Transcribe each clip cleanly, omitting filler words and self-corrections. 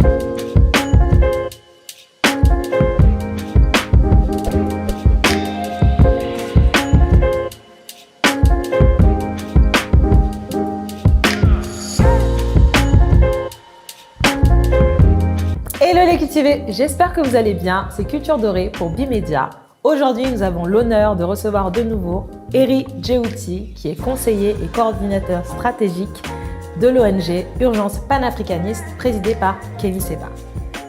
Hello l'équipe TV, j'espère que vous allez bien, c'est Culture Dorée pour Bimedia. Aujourd'hui, nous avons l'honneur de recevoir de nouveau Eri Djehouti, qui est conseiller et coordinateur stratégique de l'ONG Urgence Panafricaniste, présidée par Kémy Séba.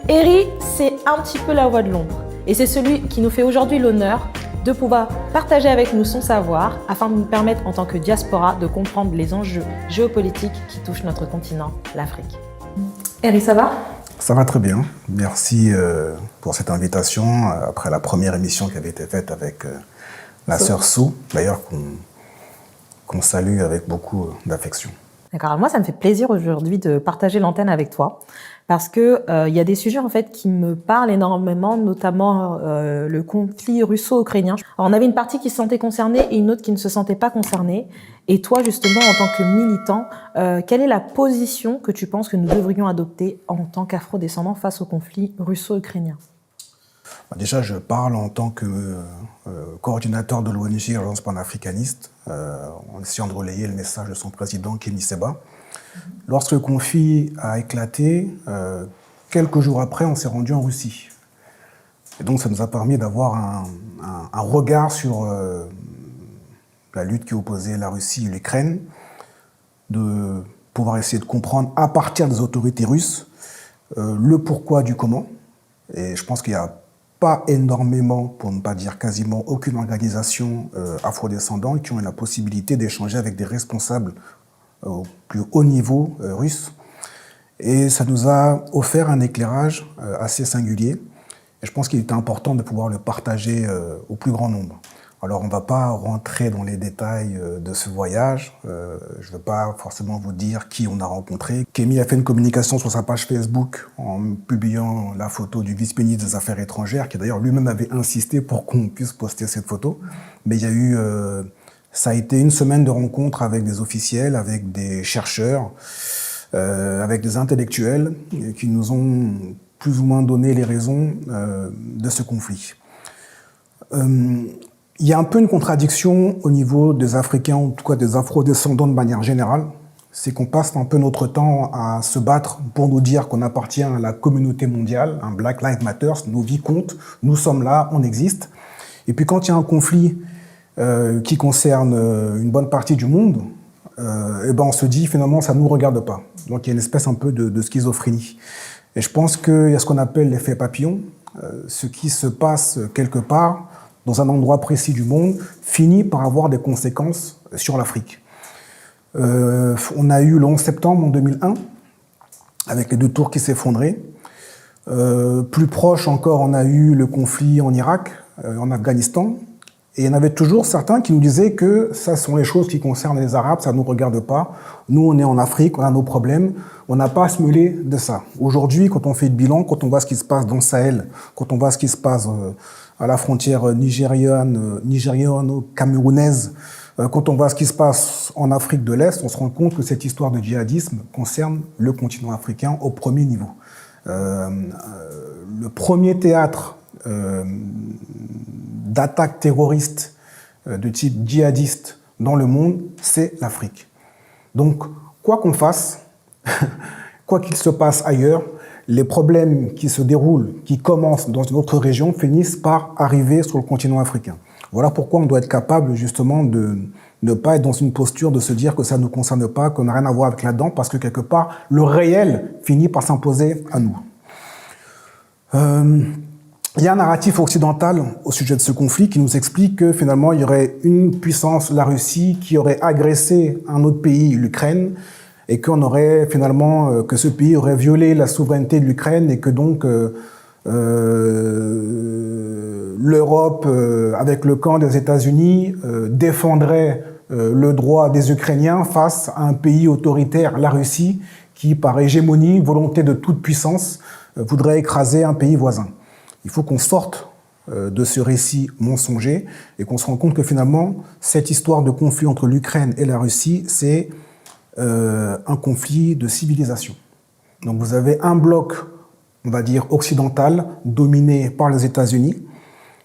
Eri, c'est un petit peu la voix de l'ombre, et c'est celui qui nous fait aujourd'hui l'honneur de pouvoir partager avec nous son savoir afin de nous permettre, en tant que diaspora, de comprendre les enjeux géopolitiques qui touchent notre continent, l'Afrique. Eri, ça va ? Ça va très bien. Merci pour cette invitation après la première émission qui avait été faite avec la sœur Sou, d'ailleurs qu'on salue avec beaucoup d'affection. D'accord. Alors moi, ça me fait plaisir aujourd'hui de partager l'antenne avec toi parce que y a des sujets en fait qui me parlent énormément, notamment le conflit russo-ukrainien. Alors, on avait une partie qui se sentait concernée et une autre qui ne se sentait pas concernée. Et toi, justement, en tant que militant, quelle est la position que tu penses que nous devrions adopter en tant qu'afro-descendants face au conflit russo-ukrainien ? Déjà, je parle en tant que coordinateur de l'ONG Urgence Panafricaniste, en essayant de relayer le message de son président, Kémy Séba. Lorsque le conflit a éclaté, quelques jours après, on s'est rendu en Russie. Et donc, ça nous a permis d'avoir un regard sur la lutte qui opposait la Russie et l'Ukraine, de pouvoir essayer de comprendre à partir des autorités russes le pourquoi du comment. Et je pense qu'il n'y a pas énormément, pour ne pas dire quasiment aucune organisation afrodescendante qui ont eu la possibilité d'échanger avec des responsables au plus haut niveau russe. Et ça nous a offert un éclairage assez singulier. Et je pense qu'il était important de pouvoir le partager au plus grand nombre. Alors, on ne va pas rentrer dans les détails de ce voyage. Je ne veux pas forcément vous dire qui on a rencontré. Kémy a fait une communication sur sa page Facebook en publiant la photo du vice-ministre des Affaires étrangères, qui d'ailleurs lui-même avait insisté pour qu'on puisse poster cette photo. Mais il y a eu, ça a été une semaine de rencontres avec des officiels, avec des chercheurs, avec des intellectuels qui nous ont plus ou moins donné les raisons de ce conflit. Il y a un peu une contradiction au niveau des Africains, en tout cas des Afro-descendants de manière générale. C'est qu'on passe un peu notre temps à se battre pour nous dire qu'on appartient à la communauté mondiale, un Black Lives Matter, nos vies comptent, nous sommes là, on existe. Et puis quand il y a un conflit qui concerne une bonne partie du monde, et ben on se dit finalement ça ne nous regarde pas. Donc il y a une espèce un peu de schizophrénie. Et je pense qu'il y a ce qu'on appelle l'effet papillon, ce qui se passe quelque part dans un endroit précis du monde, finit par avoir des conséquences sur l'Afrique. On a eu le 11 septembre en 2001, avec les deux tours qui s'effondraient. Plus proche encore, on a eu le conflit en Irak, en Afghanistan. Et il y en avait toujours certains qui nous disaient que ça sont les choses qui concernent les Arabes, ça ne nous regarde pas. Nous, on est en Afrique, on a nos problèmes, on n'a pas à se mêler de ça. Aujourd'hui, quand on fait le bilan, quand on voit ce qui se passe dans le Sahel, quand on voit ce qui se passe à la frontière nigériano-camerounaise, quand on voit ce qui se passe en Afrique de l'Est, on se rend compte que cette histoire de djihadisme concerne le continent africain au premier niveau. Le premier théâtre d'attaque terroriste de type djihadiste dans le monde, c'est l'Afrique. Donc, quoi qu'on fasse, quoi qu'il se passe ailleurs, les problèmes qui se déroulent, qui commencent dans une autre région, finissent par arriver sur le continent africain. Voilà pourquoi on doit être capable justement de ne pas être dans une posture de se dire que ça ne nous concerne pas, qu'on n'a rien à voir avec là-dedans, parce que quelque part, le réel finit par s'imposer à nous. Il y a un narratif occidental au sujet de ce conflit qui nous explique que finalement il y aurait une puissance, la Russie, qui aurait agressé un autre pays, l'Ukraine, et qu'on aurait finalement, que ce pays aurait violé la souveraineté de l'Ukraine et que donc l'Europe, avec le camp des États-Unis, défendrait le droit des Ukrainiens face à un pays autoritaire, la Russie, qui par hégémonie, volonté de toute puissance, voudrait écraser un pays voisin. Il faut qu'on sorte de ce récit mensonger et qu'on se rende compte que finalement, cette histoire de conflit entre l'Ukraine et la Russie, c'est un conflit de civilisation. Donc vous avez un bloc on va dire, occidentale, dominée par les États-Unis,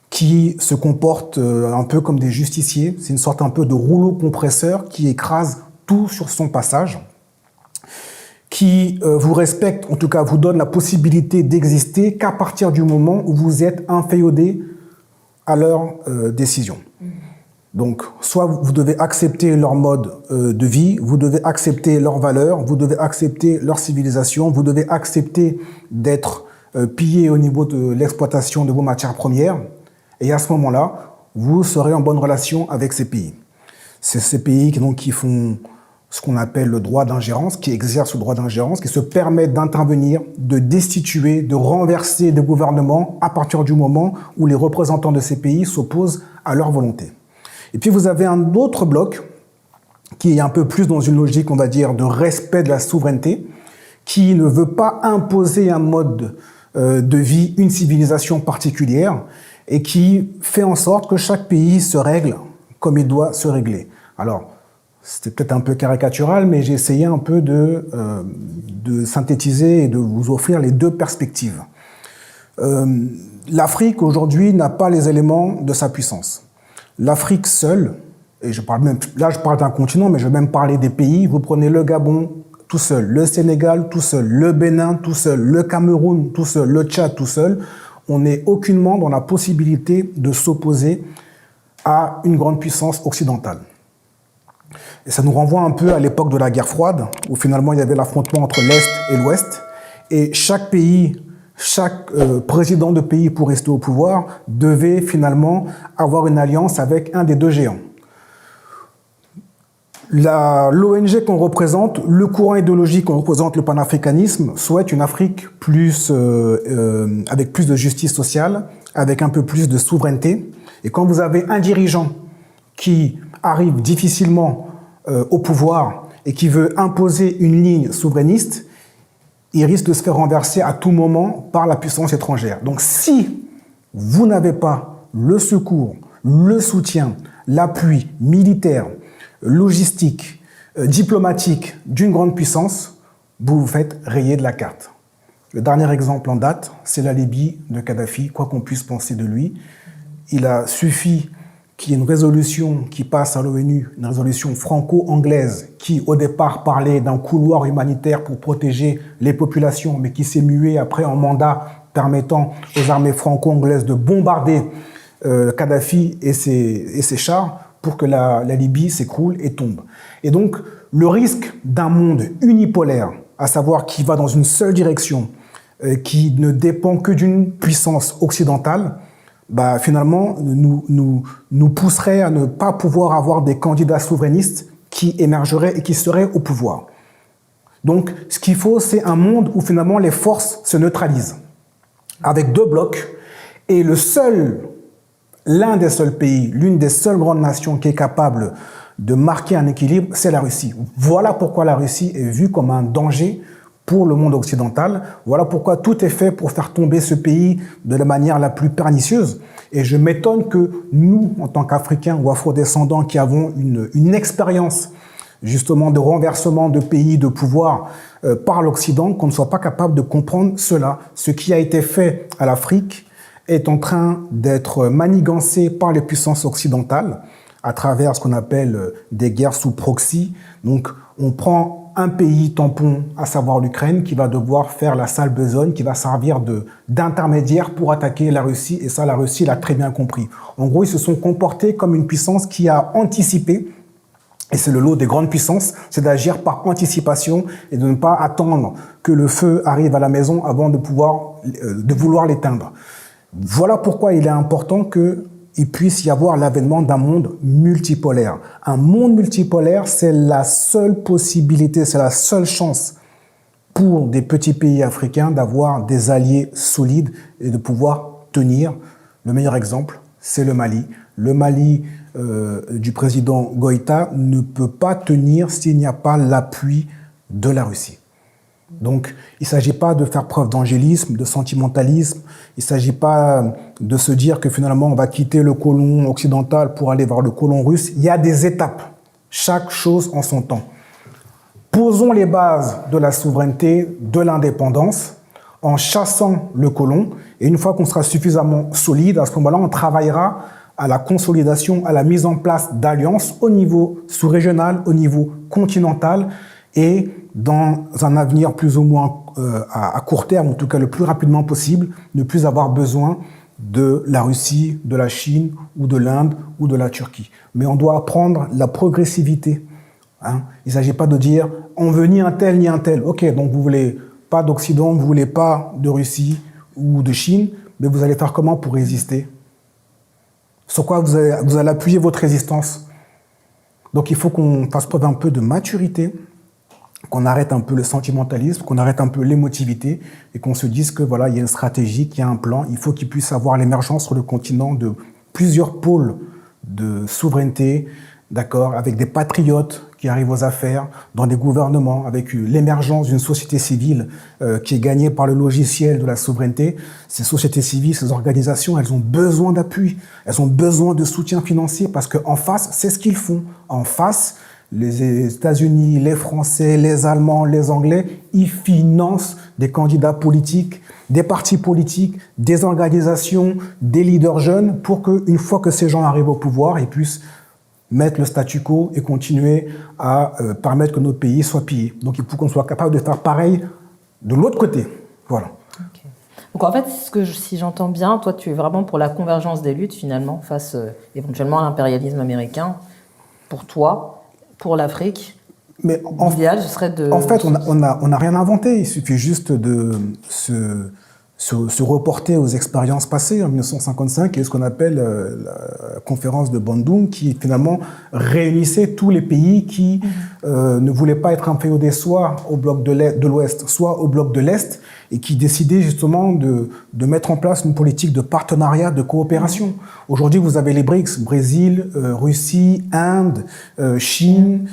qui se comportent un peu comme des justiciers. C'est une sorte un peu de rouleau compresseur qui écrase tout sur son passage, qui vous respecte, en tout cas vous donne la possibilité d'exister qu'à partir du moment où vous êtes inféodé à leurs décisions. Donc, soit vous devez accepter leur mode de vie, vous devez accepter leurs valeurs, vous devez accepter leur civilisation, vous devez accepter d'être pillé au niveau de l'exploitation de vos matières premières. Et à ce moment-là, vous serez en bonne relation avec ces pays. C'est ces pays qui font ce qu'on appelle le droit d'ingérence, qui exercent le droit d'ingérence, qui se permettent d'intervenir, de destituer, de renverser des gouvernements à partir du moment où les représentants de ces pays s'opposent à leur volonté. Et puis vous avez un autre bloc qui est un peu plus dans une logique, on va dire, de respect de la souveraineté, qui ne veut pas imposer un mode de vie, une civilisation particulière, et qui fait en sorte que chaque pays se règle comme il doit se régler. Alors, c'était peut-être un peu caricatural, mais j'ai essayé un peu de synthétiser et de vous offrir les deux perspectives. L'Afrique, aujourd'hui, n'a pas les éléments de sa puissance. L'Afrique seule, et je parle d'un continent, mais je vais même parler des pays. Vous prenez le Gabon tout seul, le Sénégal tout seul, le Bénin tout seul, le Cameroun tout seul, le Tchad tout seul. On n'est aucunement dans la possibilité de s'opposer à une grande puissance occidentale. Et ça nous renvoie un peu à l'époque de la guerre froide, où finalement il y avait l'affrontement entre l'Est et l'Ouest. Et chaque pays, chaque président de pays pour rester au pouvoir devait finalement avoir une alliance avec un des deux géants. L'ONG qu'on représente, le courant idéologique qu'on représente, le panafricanisme, souhaite une Afrique avec plus de justice sociale, avec un peu plus de souveraineté. Et quand vous avez un dirigeant qui arrive difficilement au pouvoir et qui veut imposer une ligne souverainiste, il risque de se faire renverser à tout moment par la puissance étrangère. Donc si vous n'avez pas le secours, le soutien, l'appui militaire, logistique, diplomatique d'une grande puissance, vous vous faites rayer de la carte. Le dernier exemple en date, c'est la Libye de Kadhafi, quoi qu'on puisse penser de lui. Il a suffi qu'il y ait une résolution qui passe à l'ONU, une résolution franco-anglaise qui, au départ, parlait d'un couloir humanitaire pour protéger les populations, mais qui s'est mué après en mandat permettant aux armées franco-anglaises de bombarder Kadhafi et ses chars pour que la Libye s'écroule et tombe. Et donc, le risque d'un monde unipolaire, à savoir qui va dans une seule direction, qui ne dépend que d'une puissance occidentale, finalement, nous pousserait à ne pas pouvoir avoir des candidats souverainistes qui émergeraient et qui seraient au pouvoir. Donc, ce qu'il faut, c'est un monde où finalement les forces se neutralisent, avec deux blocs, et l'un des seuls pays, l'une des seules grandes nations qui est capable de marquer un équilibre, c'est la Russie. Voilà pourquoi la Russie est vue comme un danger pour le monde occidental. Voilà pourquoi tout est fait pour faire tomber ce pays de la manière la plus pernicieuse. Et je m'étonne que nous, en tant qu'Africains ou Afro-descendants qui avons une expérience justement de renversement de pays, de pouvoir par l'Occident, qu'on ne soit pas capable de comprendre cela. Ce qui a été fait à l'Afrique est en train d'être manigancé par les puissances occidentales à travers ce qu'on appelle des guerres sous proxy. Donc, on prend un pays tampon, à savoir l'Ukraine, qui va devoir faire la sale besogne, qui va servir d'intermédiaire pour attaquer la Russie. Et ça, la Russie l'a très bien compris. En gros, ils se sont comportés comme une puissance qui a anticipé. Et c'est le lot des grandes puissances, c'est d'agir par anticipation et de ne pas attendre que le feu arrive à la maison avant de vouloir l'éteindre. Voilà pourquoi il est important qu'il puisse y avoir l'avènement d'un monde multipolaire. Un monde multipolaire, c'est la seule possibilité, c'est la seule chance pour des petits pays africains d'avoir des alliés solides et de pouvoir tenir. Le meilleur exemple, c'est le Mali. Le Mali du président Goïta ne peut pas tenir s'il n'y a pas l'appui de la Russie. Donc, il ne s'agit pas de faire preuve d'angélisme, de sentimentalisme. Il ne s'agit pas de se dire que finalement, on va quitter le colon occidental pour aller vers le colon russe. Il y a des étapes, chaque chose en son temps. Posons les bases de la souveraineté, de l'indépendance. en chassant le colon. Et une fois qu'on sera suffisamment solide, à ce moment-là, on travaillera à la consolidation, à la mise en place d'alliances au niveau sous-régional, au niveau continental et dans un avenir plus ou moins à court terme, en tout cas le plus rapidement possible, ne plus avoir besoin de la Russie, de la Chine ou de l'Inde ou de la Turquie. Mais on doit apprendre la progressivité. Hein. Il ne s'agit pas de dire on veut ni un tel ni un tel. Ok, donc vous voulez pas d'Occident, vous voulez pas de Russie ou de Chine, mais vous allez faire comment pour résister? Sur quoi vous allez appuyer votre résistance? Donc il faut qu'on fasse preuve un peu de maturité, qu'on arrête un peu le sentimentalisme, qu'on arrête un peu l'émotivité et qu'on se dise que voilà, il y a une stratégie, qu'il y a un plan. Il faut qu'il puisse avoir l'émergence sur le continent de plusieurs pôles de souveraineté, d'accord, avec des patriotes qui arrivent aux affaires, dans des gouvernements, avec l'émergence d'une société civile qui est gagnée par le logiciel de la souveraineté. Ces sociétés civiles, ces organisations, elles ont besoin d'appui, elles ont besoin de soutien financier parce qu'en face, c'est ce qu'ils font. En face, les États-Unis, les Français, les Allemands, les Anglais, ils financent des candidats politiques, des partis politiques, des organisations, des leaders jeunes pour qu'une fois que ces gens arrivent au pouvoir, ils puissent mettre le statu quo et continuer à permettre que notre pays soit pillé. Donc il faut qu'on soit capable de faire pareil de l'autre côté. Voilà. Okay. Donc en fait, si j'entends bien, toi tu es vraiment pour la convergence des luttes finalement face éventuellement à l'impérialisme américain. Pour toi, pour l'Afrique, l'idéal ce serait de... En fait, on n'a rien inventé. Il suffit juste de se reporter aux expériences passées. En 1955, il y a ce qu'on appelle la conférence de Bandung, qui finalement réunissait tous les pays qui ne voulaient pas être inféodés soit au bloc de l'Ouest, soit au bloc de l'Est, et qui décidaient justement de mettre en place une politique de partenariat, de coopération. Aujourd'hui, vous avez les BRICS, Brésil, Russie, Inde, Chine,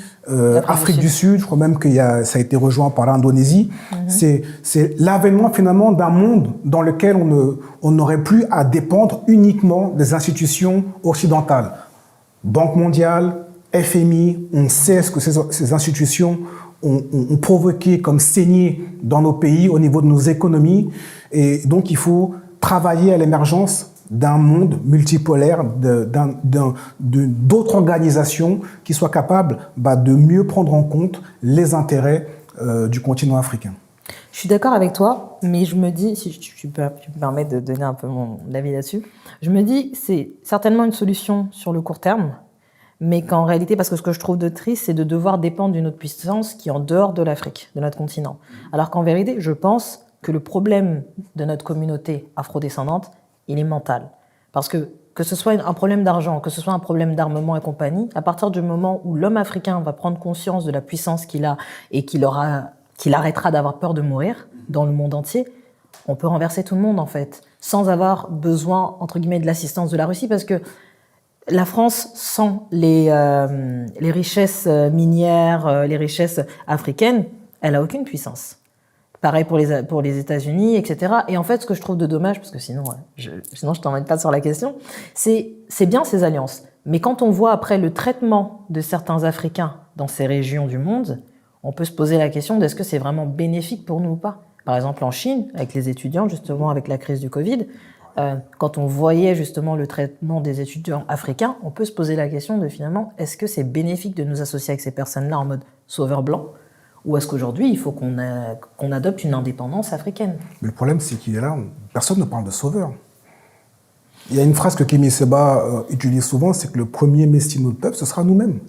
Afrique du Sud, je crois même que ça a été rejoint par l'Indonésie. C'est l'avènement finalement d'un monde dans lequel on n'aurait plus à dépendre uniquement des institutions occidentales. Banque mondiale, FMI, on sait ce que ces institutions ont provoqué comme saignée dans nos pays au niveau de nos économies. Et donc il faut travailler à l'émergence d'un monde multipolaire, d'autres organisations qui soient capables de mieux prendre en compte les intérêts du continent africain. Je suis d'accord avec toi, mais je me dis, si tu me permets de donner un peu mon avis là-dessus, je me dis c'est certainement une solution sur le court terme, mais qu'en réalité, parce que ce que je trouve de triste, c'est de devoir dépendre d'une autre puissance qui est en dehors de l'Afrique, de notre continent. Alors qu'en vérité, je pense que le problème de notre communauté afrodescendante, il est mental. Parce que ce soit un problème d'argent, que ce soit un problème d'armement et compagnie, à partir du moment où l'homme africain va prendre conscience de la puissance qu'il a et qu'il arrêtera d'avoir peur de mourir dans le monde entier, on peut renverser tout le monde en fait, sans avoir besoin, entre guillemets, de l'assistance de la Russie, parce que la France, sans les richesses minières, les richesses africaines, elle a aucune puissance. Pareil pour les États-Unis, etc. Et en fait, ce que je trouve de dommage, parce que sinon je t'emmène pas sur la question, c'est bien ces alliances. Mais quand on voit après le traitement de certains Africains dans ces régions du monde, on peut se poser la question d'est-ce que c'est vraiment bénéfique pour nous ou pas. Par exemple, en Chine, avec les étudiants, justement avec la crise du Covid, quand on voyait justement le traitement des étudiants africains, on peut se poser la question de finalement, est-ce que c'est bénéfique de nous associer avec ces personnes-là en mode sauveur blanc, ou est-ce qu'aujourd'hui, il faut qu'on adopte une indépendance africaine? Mais le problème, c'est qu'il est là, personne ne parle de sauveur. Il y a une phrase que Kémy Séba utilise souvent, c'est que le premier messie de notre peuple, ce sera nous-mêmes.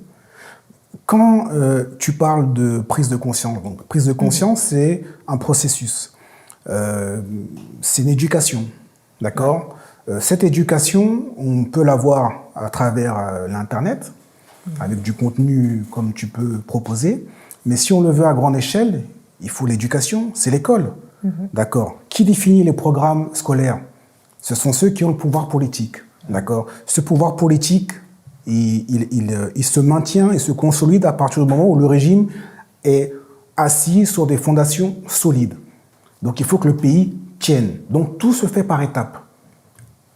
Quand tu parles de prise de conscience, donc prise de conscience, c'est un processus. C'est une éducation. D'accord ? Cette éducation, on peut l'avoir à travers l'Internet, avec du contenu comme tu peux proposer. Mais si on le veut à grande échelle, il faut l'éducation, c'est l'école. D'accord ? Qui définit les programmes scolaires ? Ce sont ceux qui ont le pouvoir politique. D'accord ? Ce pouvoir politique, il se maintient et se consolide à partir du moment où le régime est assis sur des fondations solides. Donc il faut que le pays tienne. Donc tout se fait par étapes.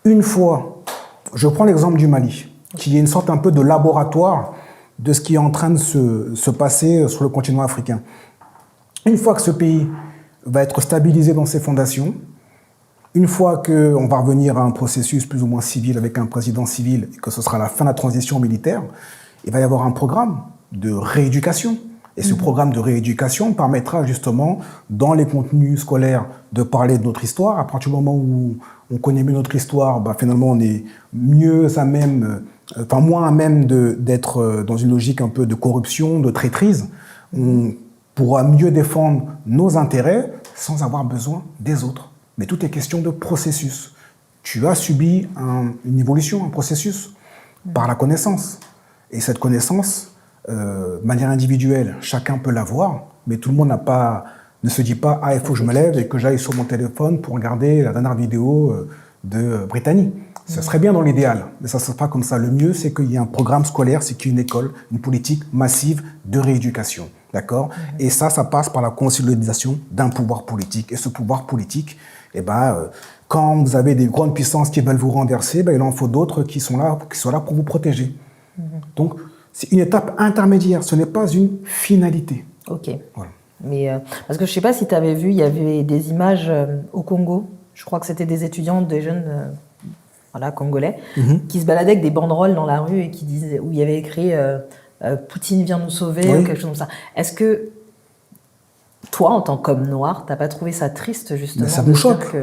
Une fois, je prends l'exemple du Mali, qui est une sorte un peu de laboratoire de ce qui est en train de se passer sur le continent africain. Une fois que ce pays va être stabilisé dans ses fondations. Une fois qu'on va revenir à un processus plus ou moins civil avec un président civil et que ce sera la fin de la transition militaire, il va y avoir un programme de rééducation. Et ce programme de rééducation permettra justement, dans les contenus scolaires, de parler de notre histoire. À partir du moment où on connaît mieux notre histoire, finalement on est mieux à même, moins à même d'être dans une logique un peu de corruption, de traîtrise. On pourra mieux défendre nos intérêts sans avoir besoin des autres. Mais tout est question de processus. Tu as subi une évolution, un processus, par la connaissance. Et cette connaissance, de manière individuelle, chacun peut l'avoir, mais tout le monde ne se dit pas « Ah, il faut que je me lève et que j'aille sur mon téléphone pour regarder la dernière vidéo de Brittany ». Ce serait bien dans l'idéal, mais ça ne se passe pas comme ça. Le mieux, c'est qu'il y ait un programme scolaire, c'est qu'il y ait une école, une politique massive de rééducation. D'accord ? Et ça passe par la consolidation d'un pouvoir politique. Et ce pouvoir polique, quand vous avez des grandes puissances qui veulent vous renverser, il en faut d'autres qui sont là pour vous protéger. Donc, c'est une étape intermédiaire, ce n'est pas une finalité. Ok. Voilà. Mais, parce que je ne sais pas si tu avais vu, il y avait des images au Congo. Je crois que c'était des étudiants, des jeunes congolais, qui se baladaient avec des banderoles dans la rue et où il y avait écrit Poutine vient nous sauver, ou quelque chose comme ça. Est-ce que toi, en tant qu'homme noir, tu n'as pas trouvé ça triste, justement? Mais ça nous choque.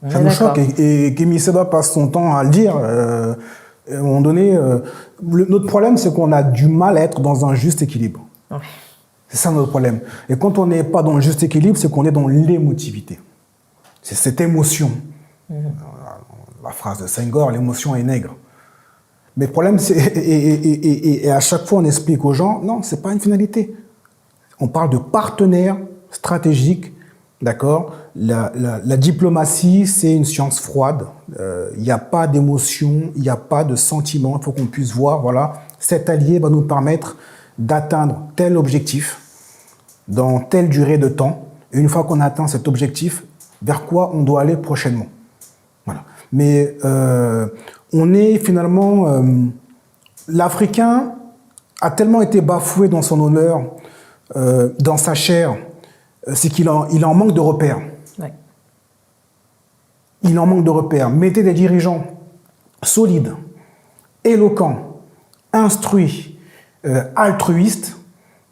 Ça nous choque. Et Kémy Séba passe son temps à le dire. À un moment donné, notre problème, c'est qu'on a du mal à être dans un juste équilibre. Oui. C'est ça notre problème. Et quand on n'est pas dans le juste équilibre, c'est qu'on est dans l'émotivité. C'est cette émotion. La phrase de Senghor, l'émotion est nègre. Mais le problème, c'est... Et à chaque fois, on explique aux gens, non, ce n'est pas une finalité. On parle de partenaires stratégiques, d'accord ? La diplomatie, c'est une science froide. Il n'y a pas d'émotion, il n'y a pas de sentiment. Il faut qu'on puisse voir, voilà, cet allié va nous permettre d'atteindre tel objectif dans telle durée de temps. Et une fois qu'on a atteint cet objectif, vers quoi on doit aller prochainement. Voilà. Mais on est finalement... L'Africain a tellement été bafoué dans son honneur, dans sa chair, c'est qu'il en manque de repères. Ouais. Il en manque de repères. Mettez des dirigeants solides, éloquents, instruits, altruistes,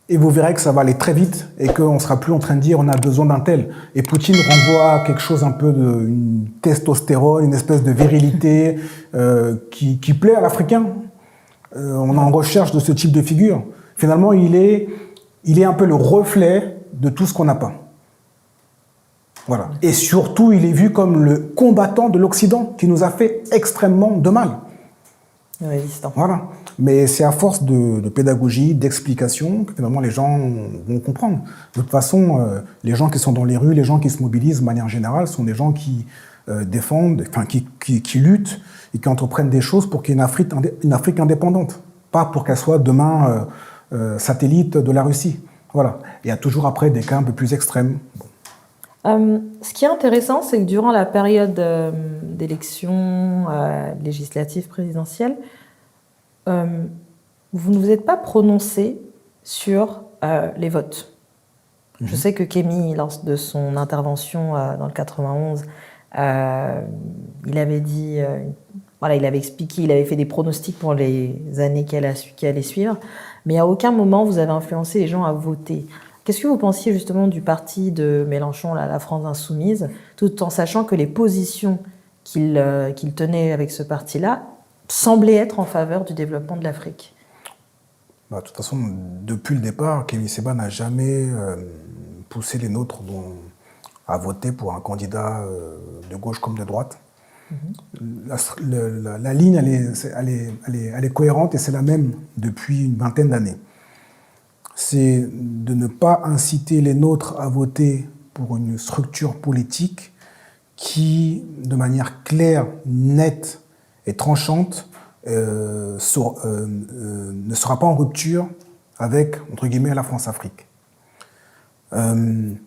et vous verrez que ça va aller très vite et qu'on ne sera plus en train de dire on a besoin d'un tel. Et Poutine renvoie à quelque chose un peu une testostérone, une espèce de virilité qui plaît à l'Africain. On est en recherche de ce type de figure. Finalement, il est un peu le reflet de tout ce qu'on n'a pas. Voilà. Et surtout, il est vu comme le combattant de l'Occident qui nous a fait extrêmement de mal. Résistant. Voilà. Mais c'est à force de pédagogie, d'explication que finalement les gens vont comprendre. De toute façon, les gens qui sont dans les rues, les gens qui se mobilisent de manière générale sont des gens qui défendent, enfin qui luttent et qui entreprennent des choses pour qu'il y ait une Afrique indépendante. Pas pour qu'elle soit demain satellite de la Russie. Voilà. Il y a toujours après des cas un peu plus extrêmes. Bon. Ce qui est intéressant, c'est que durant la période d'élections législatives présidentielles, vous ne vous êtes pas prononcé sur les votes. Je sais que Kémy, lors de son intervention dans le 91, il avait dit, il avait expliqué, il avait fait des pronostics pour les années qui allaient suivre, mais à aucun moment vous avez influencé les gens à voter. Qu'est-ce que vous pensiez justement du parti de Mélenchon, la France Insoumise, tout en sachant que les positions qu'il tenait avec ce parti-là semblaient être en faveur du développement de l'Afrique? De toute façon, depuis le départ, Kémy Séba n'a jamais poussé les nôtres à voter pour un candidat de gauche comme de droite. La ligne, elle est cohérente et c'est la même depuis une vingtaine d'années. C'est de ne pas inciter les nôtres à voter pour une structure politique qui, de manière claire, nette et tranchante, ne sera pas en rupture avec, entre guillemets, la France-Afrique. Il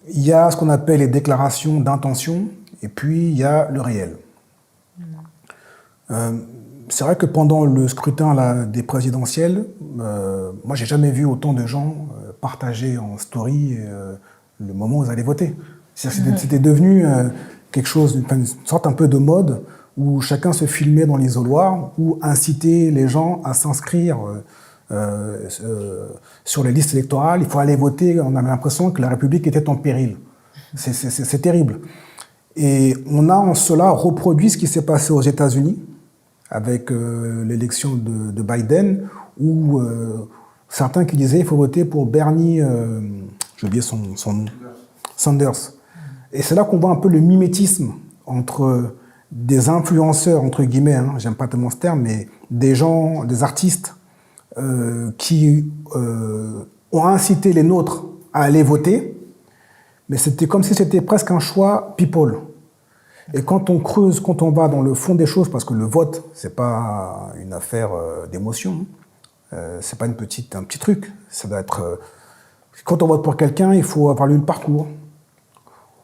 y a ce qu'on appelle les déclarations d'intention, et puis il y a le réel. C'est vrai que pendant le scrutin des présidentielles, moi j'ai jamais vu autant de gens partager en story le moment où vous allez voter. C'était devenu quelque chose, une sorte un peu de mode, où chacun se filmait dans l'isoloir, ou incitait les gens à s'inscrire sur les listes électorales. Il faut aller voter. On avait l'impression que la République était en péril. C'est terrible. Et on a en cela reproduit ce qui s'est passé aux États-Unis avec l'élection de Biden, où certains qui disaient qu'il faut voter pour Bernie, j'ai oublié son nom, Sanders. Et c'est là qu'on voit un peu le mimétisme entre des influenceurs, entre guillemets, hein, j'aime pas tellement ce terme, mais des gens, des artistes qui ont incité les nôtres à aller voter, mais c'était comme si c'était presque un choix people. Et quand on creuse, quand on va dans le fond des choses, parce que le vote, c'est pas une affaire d'émotion, c'est pas un petit truc. Ça doit être. Quand on vote pour quelqu'un, il faut avoir lu le parcours.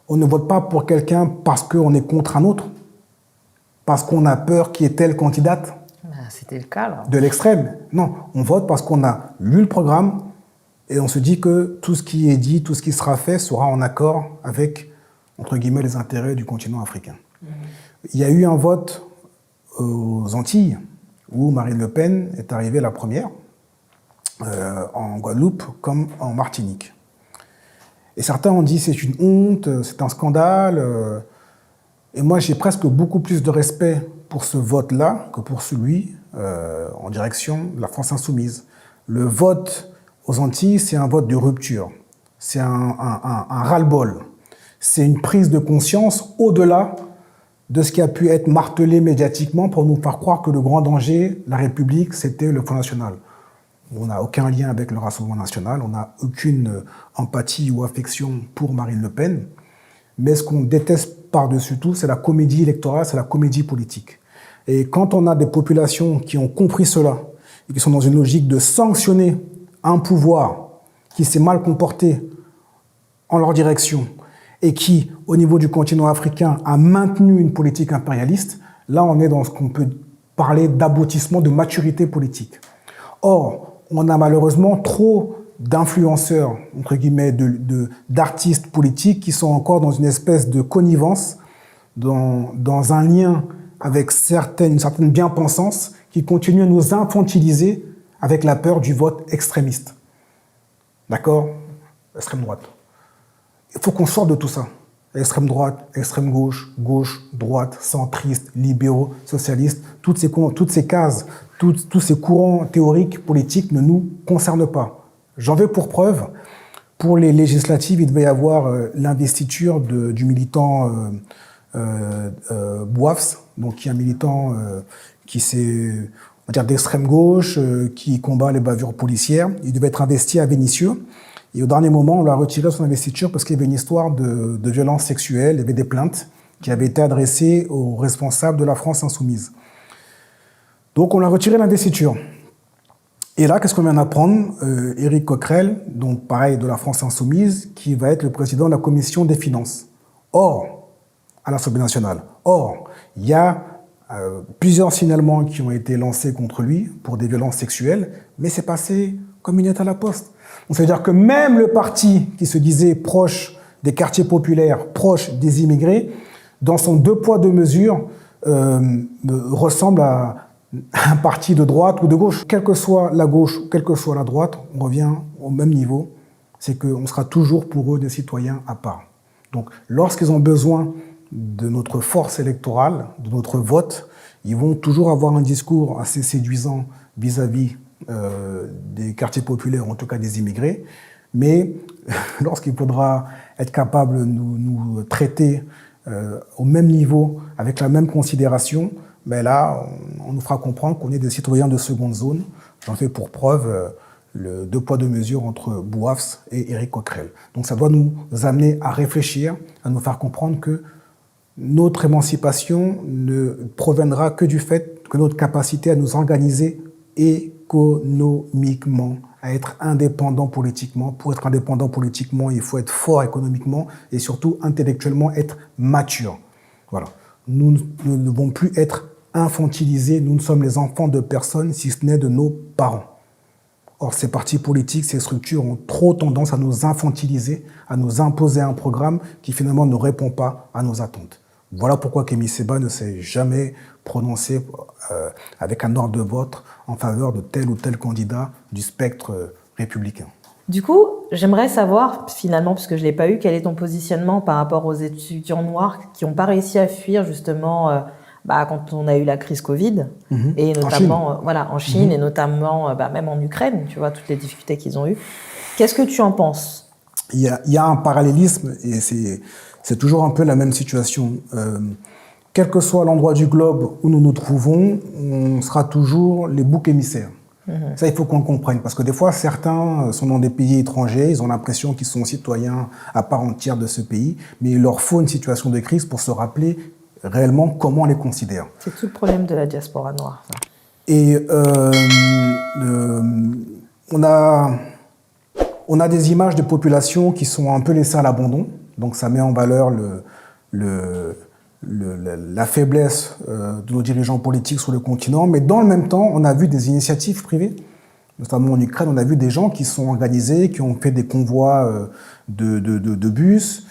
On ne vote pas pour quelqu'un parce qu'on est contre un autre, parce qu'on a peur qu'il y ait telle candidate. C'était le cas, là. De l'extrême. Non, on vote parce qu'on a lu le programme et on se dit que tout ce qui est dit, tout ce qui sera fait sera en accord avec, entre guillemets, les intérêts du continent africain. Il y a eu un vote aux Antilles où Marine Le Pen est arrivée la première, en Guadeloupe comme en Martinique. Et certains ont dit c'est une honte, c'est un scandale. Et moi, j'ai presque beaucoup plus de respect pour ce vote-là que pour celui en direction de la France insoumise. Le vote aux Antilles, c'est un vote de rupture. C'est un ras-le-bol. C'est une prise de conscience au-delà de ce qui a pu être martelé médiatiquement pour nous faire croire que le grand danger, la République, c'était le Front National. On n'a aucun lien avec le Rassemblement National, on n'a aucune empathie ou affection pour Marine Le Pen. Mais ce qu'on déteste par-dessus tout, c'est la comédie électorale, c'est la comédie politique. Et quand on a des populations qui ont compris cela, et qui sont dans une logique de sanctionner un pouvoir qui s'est mal comporté en leur direction, et qui, au niveau du continent africain, a maintenu une politique impérialiste, là on est dans ce qu'on peut parler d'aboutissement de maturité politique. Or, on a malheureusement trop d'influenceurs, entre guillemets, d'artistes politiques qui sont encore dans une espèce de connivence, dans un lien avec une certaine bien-pensance qui continue à nous infantiliser avec la peur du vote extrémiste. D'accord? Extrême droite. Il faut qu'on sorte de tout ça. Extrême droite, extrême gauche, gauche, droite, centriste, libéraux, socialistes, toutes ces cases, tous ces courants théoriques, politiques ne nous concernent pas. J'en veux pour preuve, pour les législatives, il devait y avoir l'investiture du militant Bouafs, donc qui est un militant qui s'est, on va dire, d'extrême gauche, qui combat les bavures policières. Il devait être investi à Vénissieux. Et au dernier moment, on lui a retiré son investiture parce qu'il y avait une histoire de violence sexuelle, il y avait des plaintes qui avaient été adressées aux responsables de la France insoumise. Donc on lui a retiré l'investiture. Et là, qu'est-ce qu'on vient d'apprendre? Éric Coquerel, donc pareil de la France insoumise, qui va être le président de la commission des finances. Or, à l'Assemblée nationale. Or, il y a plusieurs signalements qui ont été lancés contre lui pour des violences sexuelles, mais c'est passé comme une lettre à la poste. Donc ça veut dire que même le parti qui se disait proche des quartiers populaires, proche des immigrés, dans son deux poids, deux mesures, ressemble à un parti de droite ou de gauche. Quelle que soit la gauche, quelle que soit la droite, on revient au même niveau, c'est qu'on sera toujours pour eux des citoyens à part. Donc lorsqu'ils ont besoin de notre force électorale, de notre vote, ils vont toujours avoir un discours assez séduisant vis-à-vis des quartiers populaires, en tout cas des immigrés, mais lorsqu'il faudra être capable de nous traiter au même niveau, avec la même considération, mais là, on nous fera comprendre qu'on est des citoyens de seconde zone. J'en fais pour preuve le deux poids, deux mesures entre Bouafs et Éric Coquerel. Donc ça doit nous amener à réfléchir, à nous faire comprendre que notre émancipation ne proviendra que du fait que notre capacité à nous organiser économiquement, à être indépendant politiquement. Pour être indépendant politiquement, il faut être fort économiquement et surtout intellectuellement être mature. Voilà. Nous ne devons plus être infantilisés, nous ne sommes les enfants de personne, si ce n'est de nos parents. Or, ces partis politiques, ces structures ont trop tendance à nous infantiliser, à nous imposer un programme qui finalement ne répond pas à nos attentes. Voilà pourquoi Kémy Séba ne s'est jamais prononcé avec un ordre de vote en faveur de tel ou tel candidat du spectre républicain. Du coup, j'aimerais savoir, finalement, puisque je ne l'ai pas eu, quel est ton positionnement par rapport aux étudiants noirs qui n'ont pas réussi à fuir, justement, quand on a eu la crise Covid, et notamment en Chine, et notamment même en Ukraine, tu vois, toutes les difficultés qu'ils ont eues. Qu'est-ce que tu en penses? Il y a un parallélisme, et c'est toujours un peu la même situation. Quel que soit l'endroit du globe où nous nous trouvons, on sera toujours les boucs émissaires. Ça, il faut qu'on le comprenne, parce que des fois, certains sont dans des pays étrangers, ils ont l'impression qu'ils sont citoyens à part entière de ce pays, mais il leur faut une situation de crise pour se rappeler réellement comment on les considère. C'est tout le problème de la diaspora noire, ça. Et on a des images de populations qui sont un peu laissées à l'abandon, donc ça met en valeur la faiblesse de nos dirigeants politiques sur le continent, mais dans le même temps, on a vu des initiatives privées, notamment en Ukraine, on a vu des gens qui sont organisés, qui ont fait des convois de bus,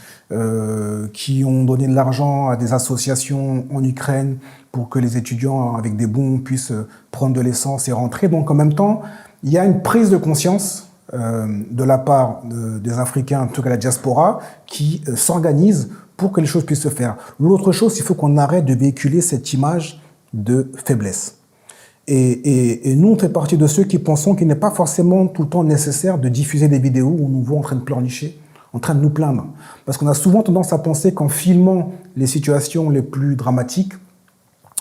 qui ont donné de l'argent à des associations en Ukraine pour que les étudiants avec des bons puissent prendre de l'essence et rentrer. Donc en même temps, il y a une prise de conscience de la part des Africains, en tout cas la diaspora, qui s'organisent pour que les choses puissent se faire. L'autre chose, il faut qu'on arrête de véhiculer cette image de faiblesse. Et nous, on fait partie de ceux qui pensons qu'il n'est pas forcément tout le temps nécessaire de diffuser des vidéos où on nous voit en train de pleurnicher, en train de nous plaindre. Parce qu'on a souvent tendance à penser qu'en filmant les situations les plus dramatiques,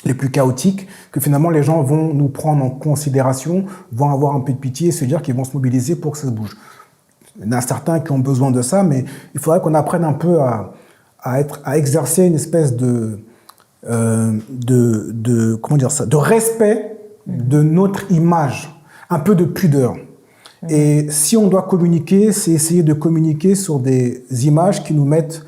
les plus chaotiques, que finalement les gens vont nous prendre en considération, vont avoir un peu de pitié et se dire qu'ils vont se mobiliser pour que ça se bouge. Il y en a certains qui ont besoin de ça, mais il faudrait qu'on apprenne un peu à exercer une espèce de respect de notre image, un peu de pudeur. Et si on doit communiquer, c'est essayer de communiquer sur des images qui nous mettent,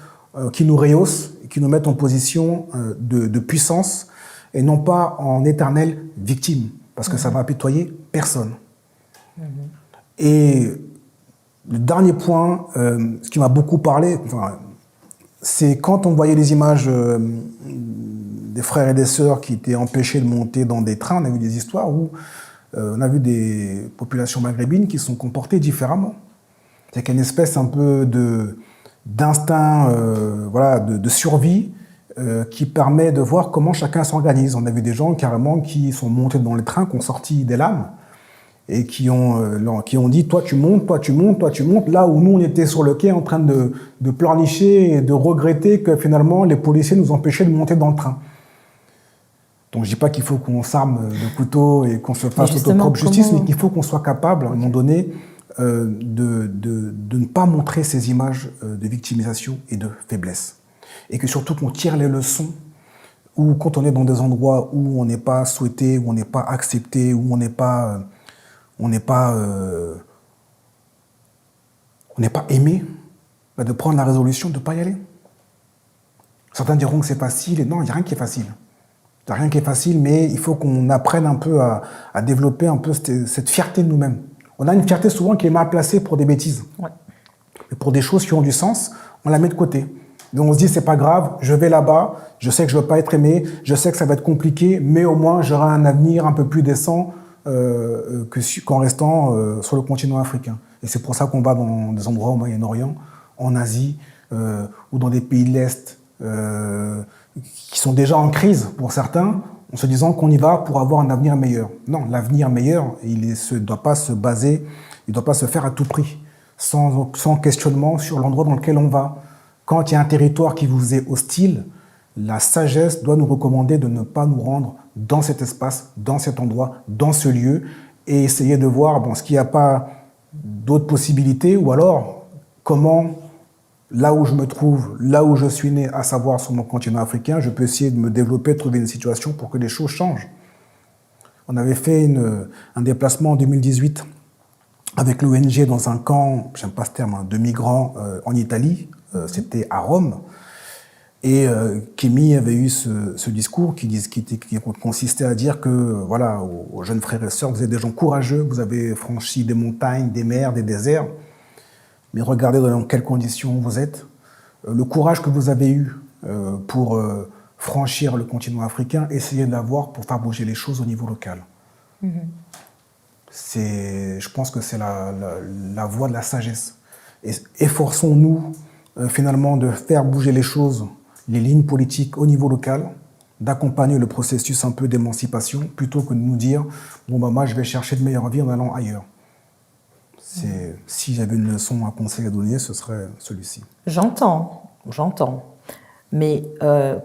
qui nous rehaussent, qui nous mettent en position de puissance et non pas en éternelle victime, parce que ça va apitoyer personne. Et le dernier point, ce qui m'a beaucoup parlé, c'est quand on voyait les images des frères et des sœurs qui étaient empêchés de monter dans des trains, on a vu des histoires où on a vu des populations maghrébines qui sont comportées différemment. C'est qu'il y a une espèce un peu d'instinct de survie qui permet de voir comment chacun s'organise. On a vu des gens carrément qui sont montés dans les trains, qui ont sorti des lames et qui ont dit « toi tu montes, toi tu montes, toi tu montes », là où nous on était sur le quai en train de pleurnicher et de regretter que finalement les policiers nous empêchaient de monter dans le train. Donc je dis pas qu'il faut qu'on s'arme de couteau et qu'on se fasse notre propre justice, mais qu'il faut qu'on soit capable, à un moment donné, de ne pas montrer ces images de victimisation et de faiblesse. Et que surtout qu'on tire les leçons, ou quand on est dans des endroits où on n'est pas souhaité, où on n'est pas accepté, où on n'est pas aimé, de prendre la résolution de ne pas y aller. Certains diront que c'est facile, et non, il n'y a rien qui est facile. Il n'y a rien qui est facile, mais il faut qu'on apprenne un peu à développer un peu cette fierté de nous-mêmes. On a une fierté souvent qui est mal placée pour des bêtises. Ouais. Et pour des choses qui ont du sens, on la met de côté. Donc on se dit, c'est pas grave, je vais là-bas, je sais que je ne veux pas être aimé, je sais que ça va être compliqué, mais au moins j'aurai un avenir un peu plus décent qu'en restant sur le continent africain. Et c'est pour ça qu'on va dans des endroits au Moyen-Orient, en Asie, ou dans des pays de l'Est, qui sont déjà en crise pour certains, en se disant qu'on y va pour avoir un avenir meilleur. Non, l'avenir meilleur, il ne doit pas se baser, il ne doit pas se faire à tout prix, sans questionnement sur l'endroit dans lequel on va. Quand il y a un territoire qui vous est hostile, la sagesse doit nous recommander de ne pas nous rendre dans cet espace, dans cet endroit, dans ce lieu, et essayer de voir est-ce qu'il n'y a pas d'autres possibilités, ou alors comment, là où je me trouve, là où je suis né, à savoir sur mon continent africain, je peux essayer de me développer, de trouver une situation pour que les choses changent. On avait fait un déplacement en 2018 avec l'ONG dans un camp, j'aime pas ce terme, de migrants en Italie, c'était à Rome. Et Kémy avait eu ce discours qui consistait à dire que, voilà, aux jeunes frères et sœurs, vous êtes des gens courageux, vous avez franchi des montagnes, des mers, des déserts, mais regardez dans quelles conditions vous êtes. Le courage que vous avez eu pour franchir le continent africain, essayez de l'avoir pour faire bouger les choses au niveau local. Je pense que c'est la voie de la sagesse. Et efforçons-nous finalement de faire bouger les choses, les lignes politiques au niveau local, d'accompagner le processus un peu d'émancipation, plutôt que de nous dire « bon, bah, moi, je vais chercher de meilleures vies en allant ailleurs ». Si j'avais une leçon, un conseil à donner, ce serait celui-ci. J'entends. Mais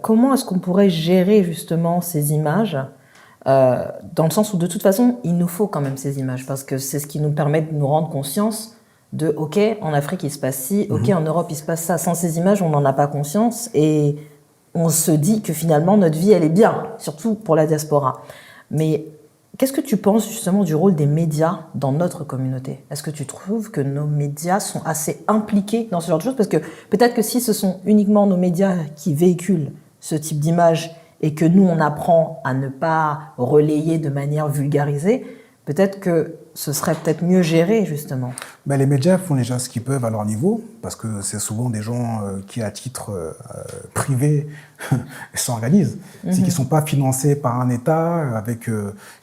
comment est-ce qu'on pourrait gérer justement ces images dans le sens où de toute façon, il nous faut quand même ces images parce que c'est ce qui nous permet de nous rendre conscience de « ok, en Afrique il se passe ci, ok, en Europe il se passe ça ». Sans ces images, on n'en a pas conscience et on se dit que finalement notre vie elle est bien, surtout pour la diaspora. Mais qu'est-ce que tu penses justement du rôle des médias dans notre communauté? Est-ce que tu trouves que nos médias sont assez impliqués dans ce genre de choses? Parce que peut-être que si ce sont uniquement nos médias qui véhiculent ce type d'images et que nous on apprend à ne pas relayer de manière vulgarisée, peut-être que ce serait peut-être mieux géré, justement. Ben, les médias font déjà ce qu'ils peuvent à leur niveau, parce que c'est souvent des gens qui, à titre privé, s'organisent. C'est qu'ils ne sont pas financés par un État, avec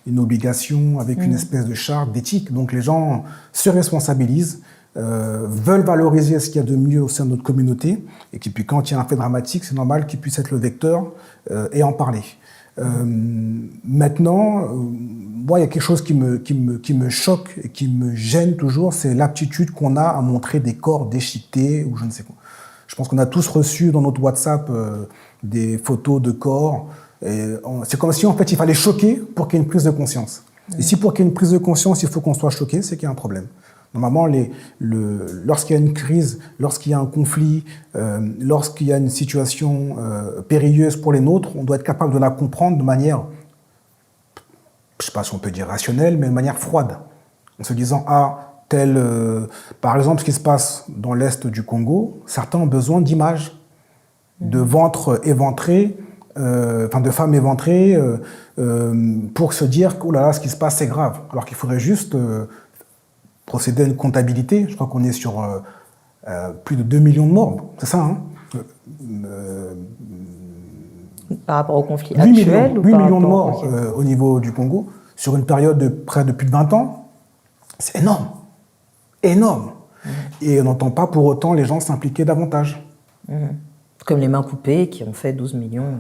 une obligation, avec une espèce de charte d'éthique. Donc les gens se responsabilisent, veulent valoriser ce qu'il y a de mieux au sein de notre communauté, et puis quand il y a un fait dramatique, c'est normal qu'ils puissent être le vecteur et en parler. Maintenant, moi, il y a quelque chose qui me choque et qui me gêne toujours, c'est l'aptitude qu'on a à montrer des corps déchiquetés ou je ne sais quoi. Je pense qu'on a tous reçu dans notre WhatsApp des photos de corps. C'est comme si, en fait, il fallait choquer pour qu'il y ait une prise de conscience. Et si pour qu'il y ait une prise de conscience, il faut qu'on soit choqué, c'est qu'il y a un problème. Normalement, lorsqu'il y a une crise, lorsqu'il y a un conflit, lorsqu'il y a une situation périlleuse pour les nôtres, on doit être capable de la comprendre de manière, je ne sais pas si on peut dire rationnelle, mais de manière froide. En se disant, par exemple, ce qui se passe dans l'est du Congo, certains ont besoin d'images, de ventres éventrés, de femmes éventrées, pour se dire que oh là là, ce qui se passe, c'est grave. Alors qu'il faudrait juste procéder à une comptabilité. Je crois qu'on est sur plus de 2 millions de morts. C'est ça, hein? Par rapport au conflit actuel 8 millions de morts au niveau du Congo, sur une période de près de plus de 20 ans. C'est énorme. Énorme. Et on n'entend pas pour autant les gens s'impliquer davantage. Comme les mains poupées qui ont fait 12 millions.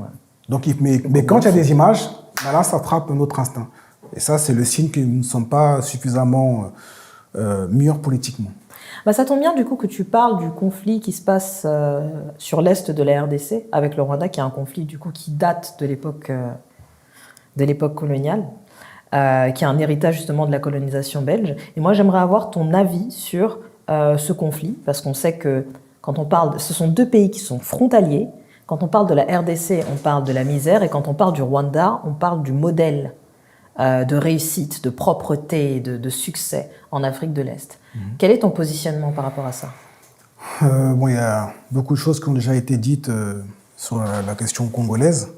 Donc, mais quand il y a des images, là, ça frappe notre instinct. Et ça, c'est le signe que nous ne sommes pas suffisamment mûrs politiquement. Ça tombe bien du coup que tu parles du conflit qui se passe sur l'est de la RDC avec le Rwanda, qui est un conflit du coup qui date de l'époque coloniale, qui est un héritage justement de la colonisation belge. Et moi, j'aimerais avoir ton avis sur ce conflit, parce qu'on sait que quand on parle, ce sont deux pays qui sont frontaliers. Quand on parle de la RDC, on parle de la misère, et quand on parle du Rwanda, on parle du modèle de réussite, de propreté, de succès en Afrique de l'Est. Quel est ton positionnement par rapport à ça? Il y a beaucoup de choses qui ont déjà été dites sur la question congolaise.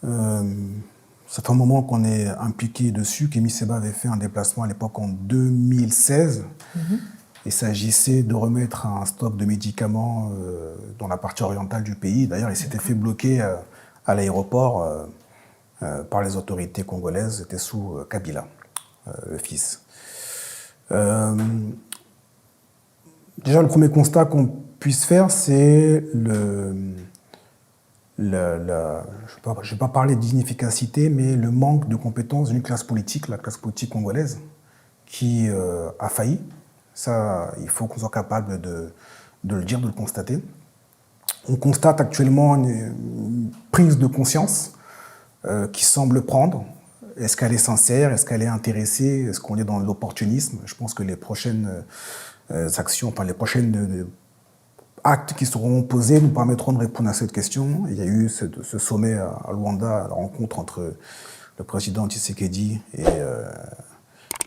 Ça fait un moment qu'on est impliqué dessus. Kémy Séba avait fait un déplacement à l'époque en 2016. Il s'agissait de remettre un stock de médicaments dans la partie orientale du pays. D'ailleurs, il s'était fait bloquer à l'aéroport par les autorités congolaises. C'était sous Kabila, le fils. Déjà, le premier constat qu'on puisse faire, c'est je ne vais pas parler d'inefficacité, mais le manque de compétences d'une classe politique, la classe politique congolaise, qui a failli. Ça, il faut qu'on soit capable de le dire, de le constater. On constate actuellement une prise de conscience qui semble prendre. Est-ce qu'elle est sincère? Est-ce qu'elle est intéressée? Est-ce qu'on est dans l'opportunisme? Je pense que les prochaines actions, les prochaines actes qui seront posés nous permettront de répondre à cette question. Il y a eu ce sommet à Luanda, la rencontre entre le président Tshisekedi et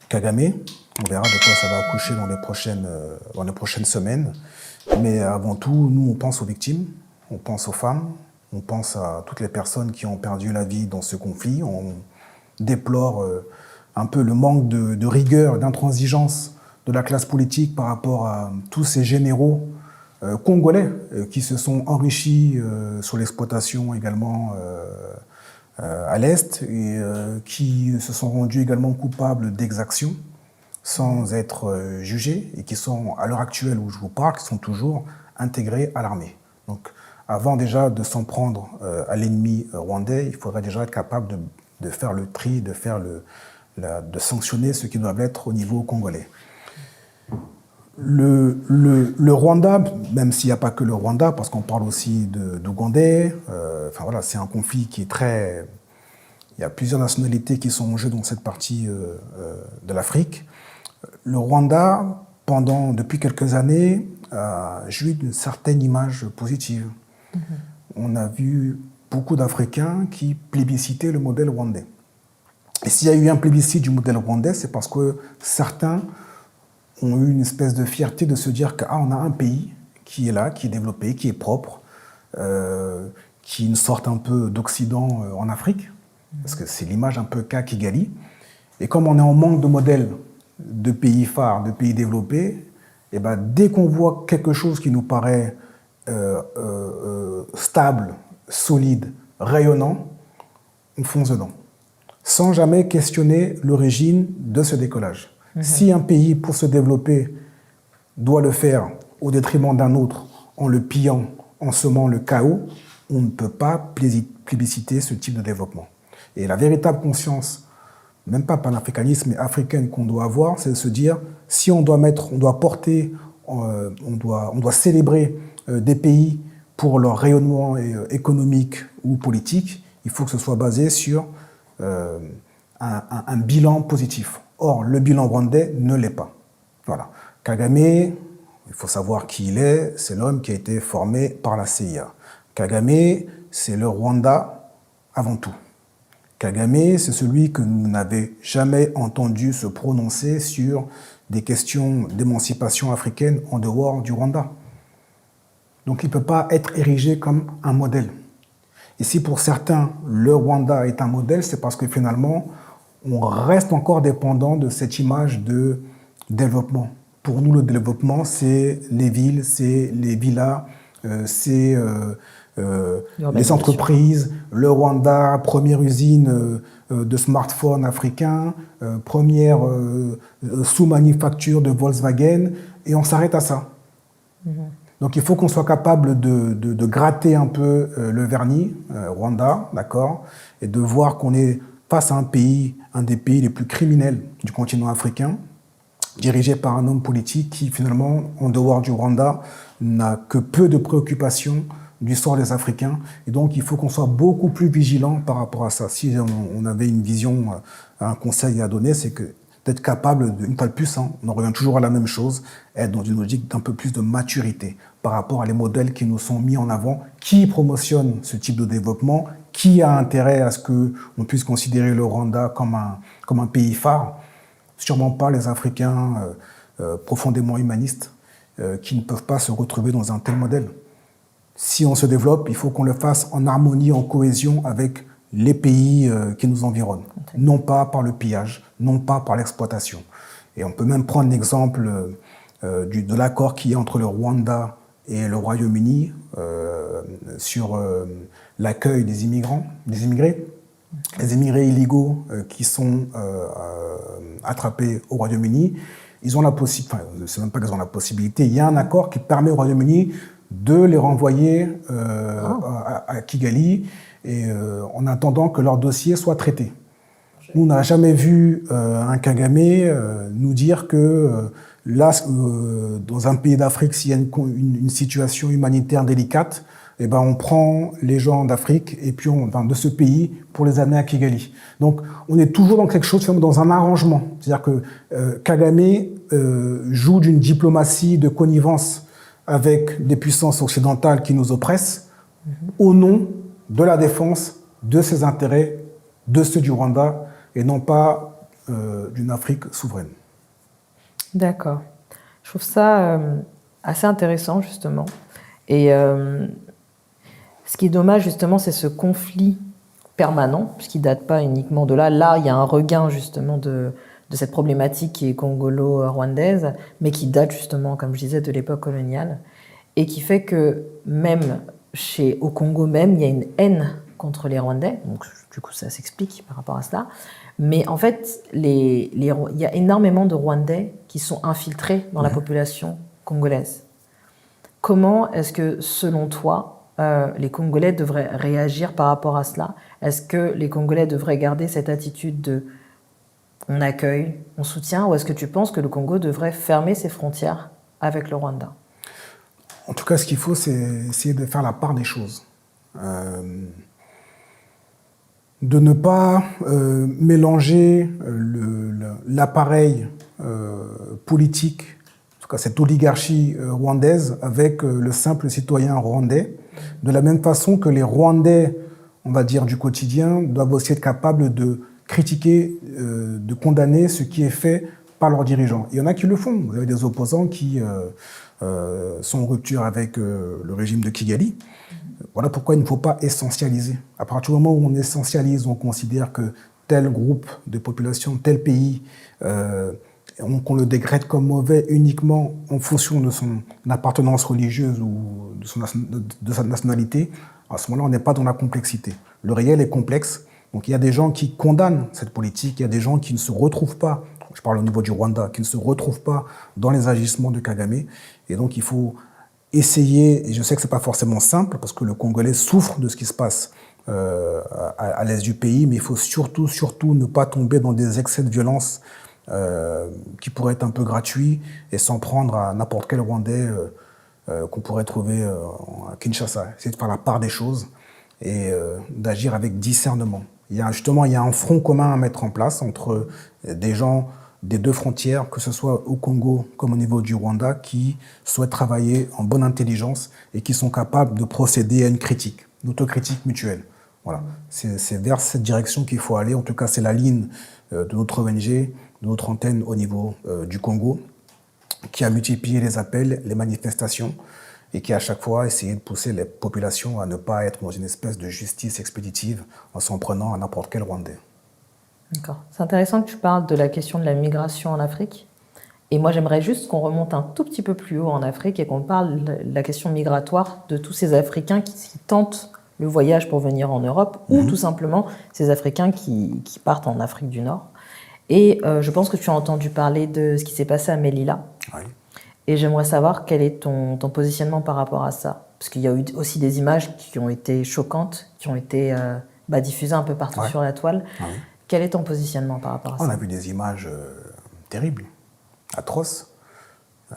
Kagame. On verra de quoi ça va accoucher dans les prochaines semaines. Mais avant tout, nous, on pense aux victimes. on pense aux femmes, on pense à toutes les personnes qui ont perdu la vie dans ce conflit. On déplore un peu le manque de rigueur, d'intransigeance de la classe politique par rapport à tous ces généraux congolais qui se sont enrichis sur l'exploitation également à l'Est et qui se sont rendus également coupables d'exactions sans être jugés et qui sont, à l'heure actuelle où je vous parle, qui sont toujours intégrés à l'armée. Donc, avant déjà de s'en prendre à l'ennemi rwandais, il faudrait déjà être capable de faire le tri, de sanctionner ceux qui doivent l'être au niveau congolais. Le Rwanda, même s'il n'y a pas que le Rwanda, parce qu'on parle aussi d'Ougandais, enfin voilà, c'est un conflit qui est très... Il y a plusieurs nationalités qui sont en jeu dans cette partie de l'Afrique. Le Rwanda, depuis quelques années, a joui d'une certaine image positive. On a vu beaucoup d'Africains qui plébiscitaient le modèle rwandais. Et s'il y a eu un plébiscite du modèle rwandais, c'est parce que certains ont eu une espèce de fierté de se dire qu'on a un pays qui est là, qui est développé, qui est propre, qui est une sorte un peu d'Occident en Afrique, parce que c'est l'image un peu qu'a Kigali. Et comme on est en manque de modèles de pays phares, de pays développés, et ben dès qu'on voit quelque chose qui nous paraît stable, solide, rayonnant, on fonce dedans, sans jamais questionner l'origine de ce décollage. Si un pays, pour se développer, doit le faire au détriment d'un autre, en le pillant, en semant le chaos, on ne peut pas plébisciter ce type de développement. Et la véritable conscience, même pas panafricaniste, mais africaine qu'on doit avoir, c'est de se dire, si on doit célébrer des pays pour leur rayonnement économique ou politique, il faut que ce soit basé sur un bilan positif. Or, le bilan rwandais ne l'est pas. Voilà. Kagame, il faut savoir qui il est, c'est l'homme qui a été formé par la CIA. Kagame, c'est le Rwanda avant tout. Kagame, c'est celui que vous n'avez jamais entendu se prononcer sur des questions d'émancipation africaine en dehors du Rwanda. Donc il ne peut pas être érigé comme un modèle. Et si pour certains, le Rwanda est un modèle, c'est parce que finalement, on reste encore dépendant de cette image de développement. Pour nous, le développement, c'est les villes, c'est les villas, c'est les entreprises. Le Rwanda, première usine de smartphones africains, première sous-manufacture de Volkswagen, et on s'arrête à ça. Donc il faut qu'on soit capable de gratter un peu le vernis, Rwanda, d'accord, et de voir qu'on est face à un des pays les plus criminels du continent africain, dirigé par un homme politique qui, finalement, en dehors du Rwanda, n'a que peu de préoccupations du sort des Africains. Et donc, il faut qu'on soit beaucoup plus vigilant par rapport à ça. Si on avait une vision, un conseil à donner, c'est d'être capable, une fois de plus, on en revient toujours à la même chose, être dans une logique d'un peu plus de maturité par rapport à les modèles qui nous sont mis en avant, qui promotionnent ce type de développement, qui a intérêt à ce qu'on puisse considérer le Rwanda comme un pays phare. Sûrement pas les Africains profondément humanistes qui ne peuvent pas se retrouver dans un tel modèle. Si on se développe, il faut qu'on le fasse en harmonie, en cohésion avec les pays qui nous environnent, non pas par le pillage, non pas par l'exploitation. Et on peut même prendre l'exemple de l'accord qui est entre le Rwanda et le Royaume-Uni sur l'accueil des immigrés. Les immigrés illégaux qui sont attrapés au Royaume-Uni, ils ont la possibilité, enfin, c'est même pas qu'ils ont la possibilité, il y a un accord qui permet au Royaume-Uni de les renvoyer à Kigali et en attendant que leur dossier soit traité. Nous, on n'a jamais vu un Kagame nous dire que là, dans un pays d'Afrique, s'il y a une situation humanitaire délicate, eh ben, on prend les gens d'Afrique et puis de ce pays pour les amener à Kigali. Donc, on est toujours dans quelque chose, dans un arrangement. C'est-à-dire que Kagame joue d'une diplomatie de connivence avec des puissances occidentales qui nous oppressent au nom de la défense de ses intérêts, de ceux du Rwanda, et non pas d'une Afrique souveraine. D'accord. Je trouve ça assez intéressant, justement. Et Ce qui est dommage, justement, c'est ce conflit permanent, puisqu'il ne date pas uniquement de là. Là, il y a un regain, justement, de cette problématique qui est congolo-rwandaise, mais qui date, justement, comme je disais, de l'époque coloniale, et qui fait que même au Congo même, il y a une haine contre les Rwandais. Donc, du coup, ça s'explique par rapport à cela. Mais en fait, il y a énormément de Rwandais qui sont infiltrés dans la population congolaise. Comment est-ce que, selon toi, les Congolais devraient réagir par rapport à cela? Est-ce que les Congolais devraient garder cette attitude de on accueille, on soutient, ou est-ce que tu penses que le Congo devrait fermer ses frontières avec le Rwanda? En tout cas, ce qu'il faut, c'est essayer de faire la part des choses. De ne pas mélanger l'appareil politique, en tout cas cette oligarchie rwandaise, avec le simple citoyen rwandais, de la même façon que les Rwandais, on va dire, du quotidien, doivent aussi être capables de critiquer, de condamner ce qui est fait par leurs dirigeants. Il y en a qui le font. Vous avez des opposants qui sont en rupture avec le régime de Kigali. Voilà pourquoi il ne faut pas essentialiser. À partir du moment où on essentialise, on considère que tel groupe de population, tel pays, qu'on le décrète comme mauvais uniquement en fonction de son appartenance religieuse ou de sa nationalité, à ce moment-là, on n'est pas dans la complexité. Le réel est complexe. Donc il y a des gens qui condamnent cette politique, il y a des gens qui ne se retrouvent pas, je parle au niveau du Rwanda, qui ne se retrouvent pas dans les agissements de Kagame. Et donc il faut essayer, et je sais que ce n'est pas forcément simple, parce que le Congolais souffre de ce qui se passe à l'est du pays, mais il faut surtout ne pas tomber dans des excès de violence qui pourraient être un peu gratuits et s'en prendre à n'importe quel Rwandais qu'on pourrait trouver à Kinshasa. Essayer de faire la part des choses et d'agir avec discernement. Il y a un front commun à mettre en place entre des gens des deux frontières, que ce soit au Congo comme au niveau du Rwanda, qui souhaitent travailler en bonne intelligence et qui sont capables de procéder à une critique, une autocritique mutuelle. Voilà. C'est vers cette direction qu'il faut aller. En tout cas, c'est la ligne de notre ONG, de notre antenne au niveau du Congo, qui a multiplié les appels, les manifestations, et qui à chaque fois essayé de pousser les populations à ne pas être dans une espèce de justice expéditive en s'en prenant à n'importe quel Rwandais. D'accord. C'est intéressant que tu parles de la question de la migration en Afrique. Et moi, j'aimerais juste qu'on remonte un tout petit peu plus haut en Afrique et qu'on parle de la question migratoire de tous ces Africains qui tentent le voyage pour venir en Europe, ou tout simplement ces Africains qui partent en Afrique du Nord. Et je pense que tu as entendu parler de ce qui s'est passé à Melilla. Oui. Et j'aimerais savoir quel est ton positionnement par rapport à ça. Parce qu'il y a eu aussi des images qui ont été choquantes, qui ont été diffusées un peu partout sur la toile. Oui. Quel est ton positionnement par rapport à ça? On a vu des images terribles, atroces.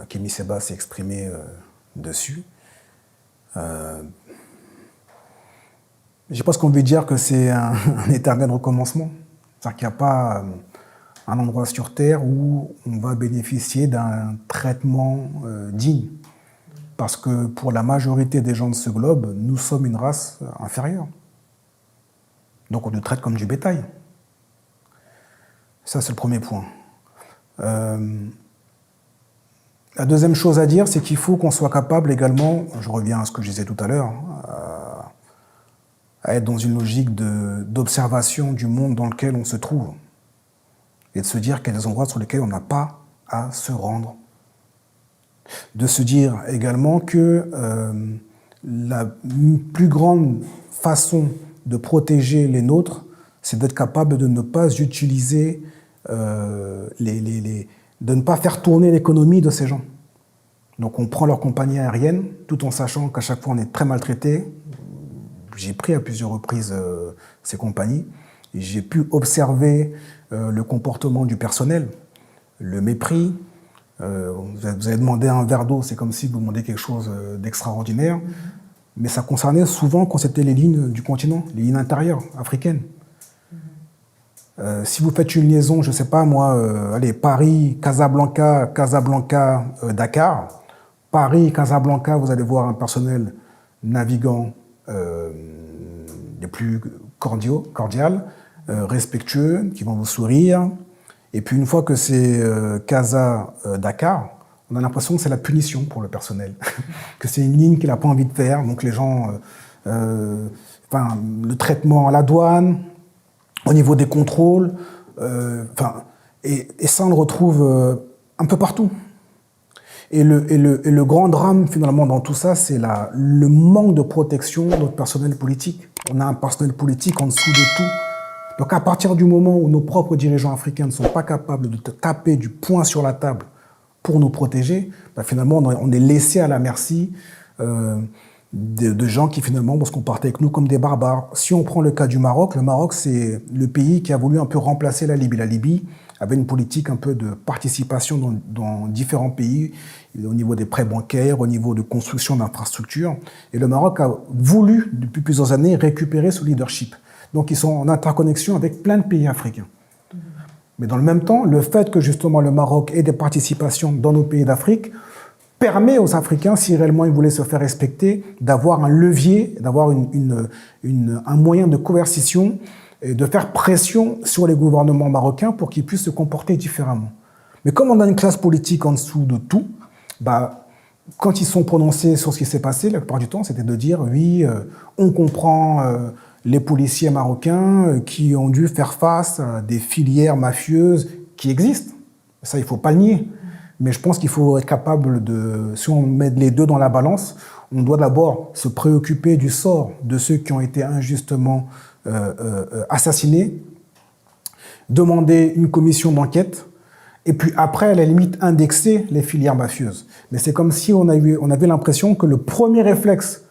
Kémy Séba s'est exprimé dessus. Je ne sais pas ce qu'on veut dire que c'est un éternel recommencement. C'est-à-dire qu'il n'y a pas un endroit sur Terre où on va bénéficier d'un traitement digne. Parce que pour la majorité des gens de ce globe, nous sommes une race inférieure. Donc on nous traite comme du bétail. Ça, c'est le premier point. La deuxième chose à dire, c'est qu'il faut qu'on soit capable également, je reviens à ce que je disais tout à l'heure, à être dans une logique d'observation du monde dans lequel on se trouve. Et de se dire qu'il y a des endroits sur lesquels on n'a pas à se rendre. De se dire également que la plus grande façon de protéger les nôtres, c'est d'être capable de ne pas utiliser, de ne pas faire tourner l'économie de ces gens. Donc on prend leur compagnie aérienne, tout en sachant qu'à chaque fois on est très maltraité. J'ai pris à plusieurs reprises ces compagnies. J'ai pu observer le comportement du personnel, le mépris. Vous avez demandé un verre d'eau, c'est comme si vous demandiez quelque chose d'extraordinaire. Mais ça concernait souvent quand c'était les lignes du continent, les lignes intérieures africaines. Si vous faites une liaison, je ne sais pas moi, allez, Paris, Casablanca, Casablanca, Dakar. Paris, Casablanca, vous allez voir un personnel navigant les plus cordial, respectueux, qui vont vous sourire. Et puis une fois que c'est Casa-Dakar, on a l'impression que c'est la punition pour le personnel, que c'est une ligne qu'il n'a pas envie de faire. Donc les gens le traitement à la douane, au niveau des contrôles, et ça on le retrouve un peu partout. Et le grand drame finalement dans tout ça, c'est le manque de protection de notre personnel politique. On a un personnel politique en dessous de tout. Donc à partir du moment où nos propres dirigeants africains ne sont pas capables de taper du poing sur la table pour nous protéger, finalement on est laissé à la merci de gens qui finalement vont se comporter avec nous comme des barbares. Si on prend le cas du Maroc, le Maroc c'est le pays qui a voulu un peu remplacer la Libye. La Libye avait une politique un peu de participation dans différents pays, au niveau des prêts bancaires, au niveau de construction d'infrastructures. Et le Maroc a voulu, depuis plusieurs années, récupérer ce leadership. Donc ils sont en interconnexion avec plein de pays africains. Mais dans le même temps, le fait que justement le Maroc ait des participations dans nos pays d'Afrique permet aux Africains, si réellement ils voulaient se faire respecter, d'avoir un levier, d'avoir un moyen de coercition et de faire pression sur les gouvernements marocains pour qu'ils puissent se comporter différemment. Mais comme on a une classe politique en dessous de tout, quand ils sont prononcés sur ce qui s'est passé, la plupart du temps, c'était de dire oui, on comprend les policiers marocains qui ont dû faire face à des filières mafieuses qui existent. Ça, il ne faut pas le nier. Mais je pense qu'il faut être capable de, si on met les deux dans la balance, on doit d'abord se préoccuper du sort de ceux qui ont été injustement assassinés, demander une commission d'enquête, et puis après, à la limite, indexer les filières mafieuses. Mais c'est comme si on avait l'impression que le premier réflexe,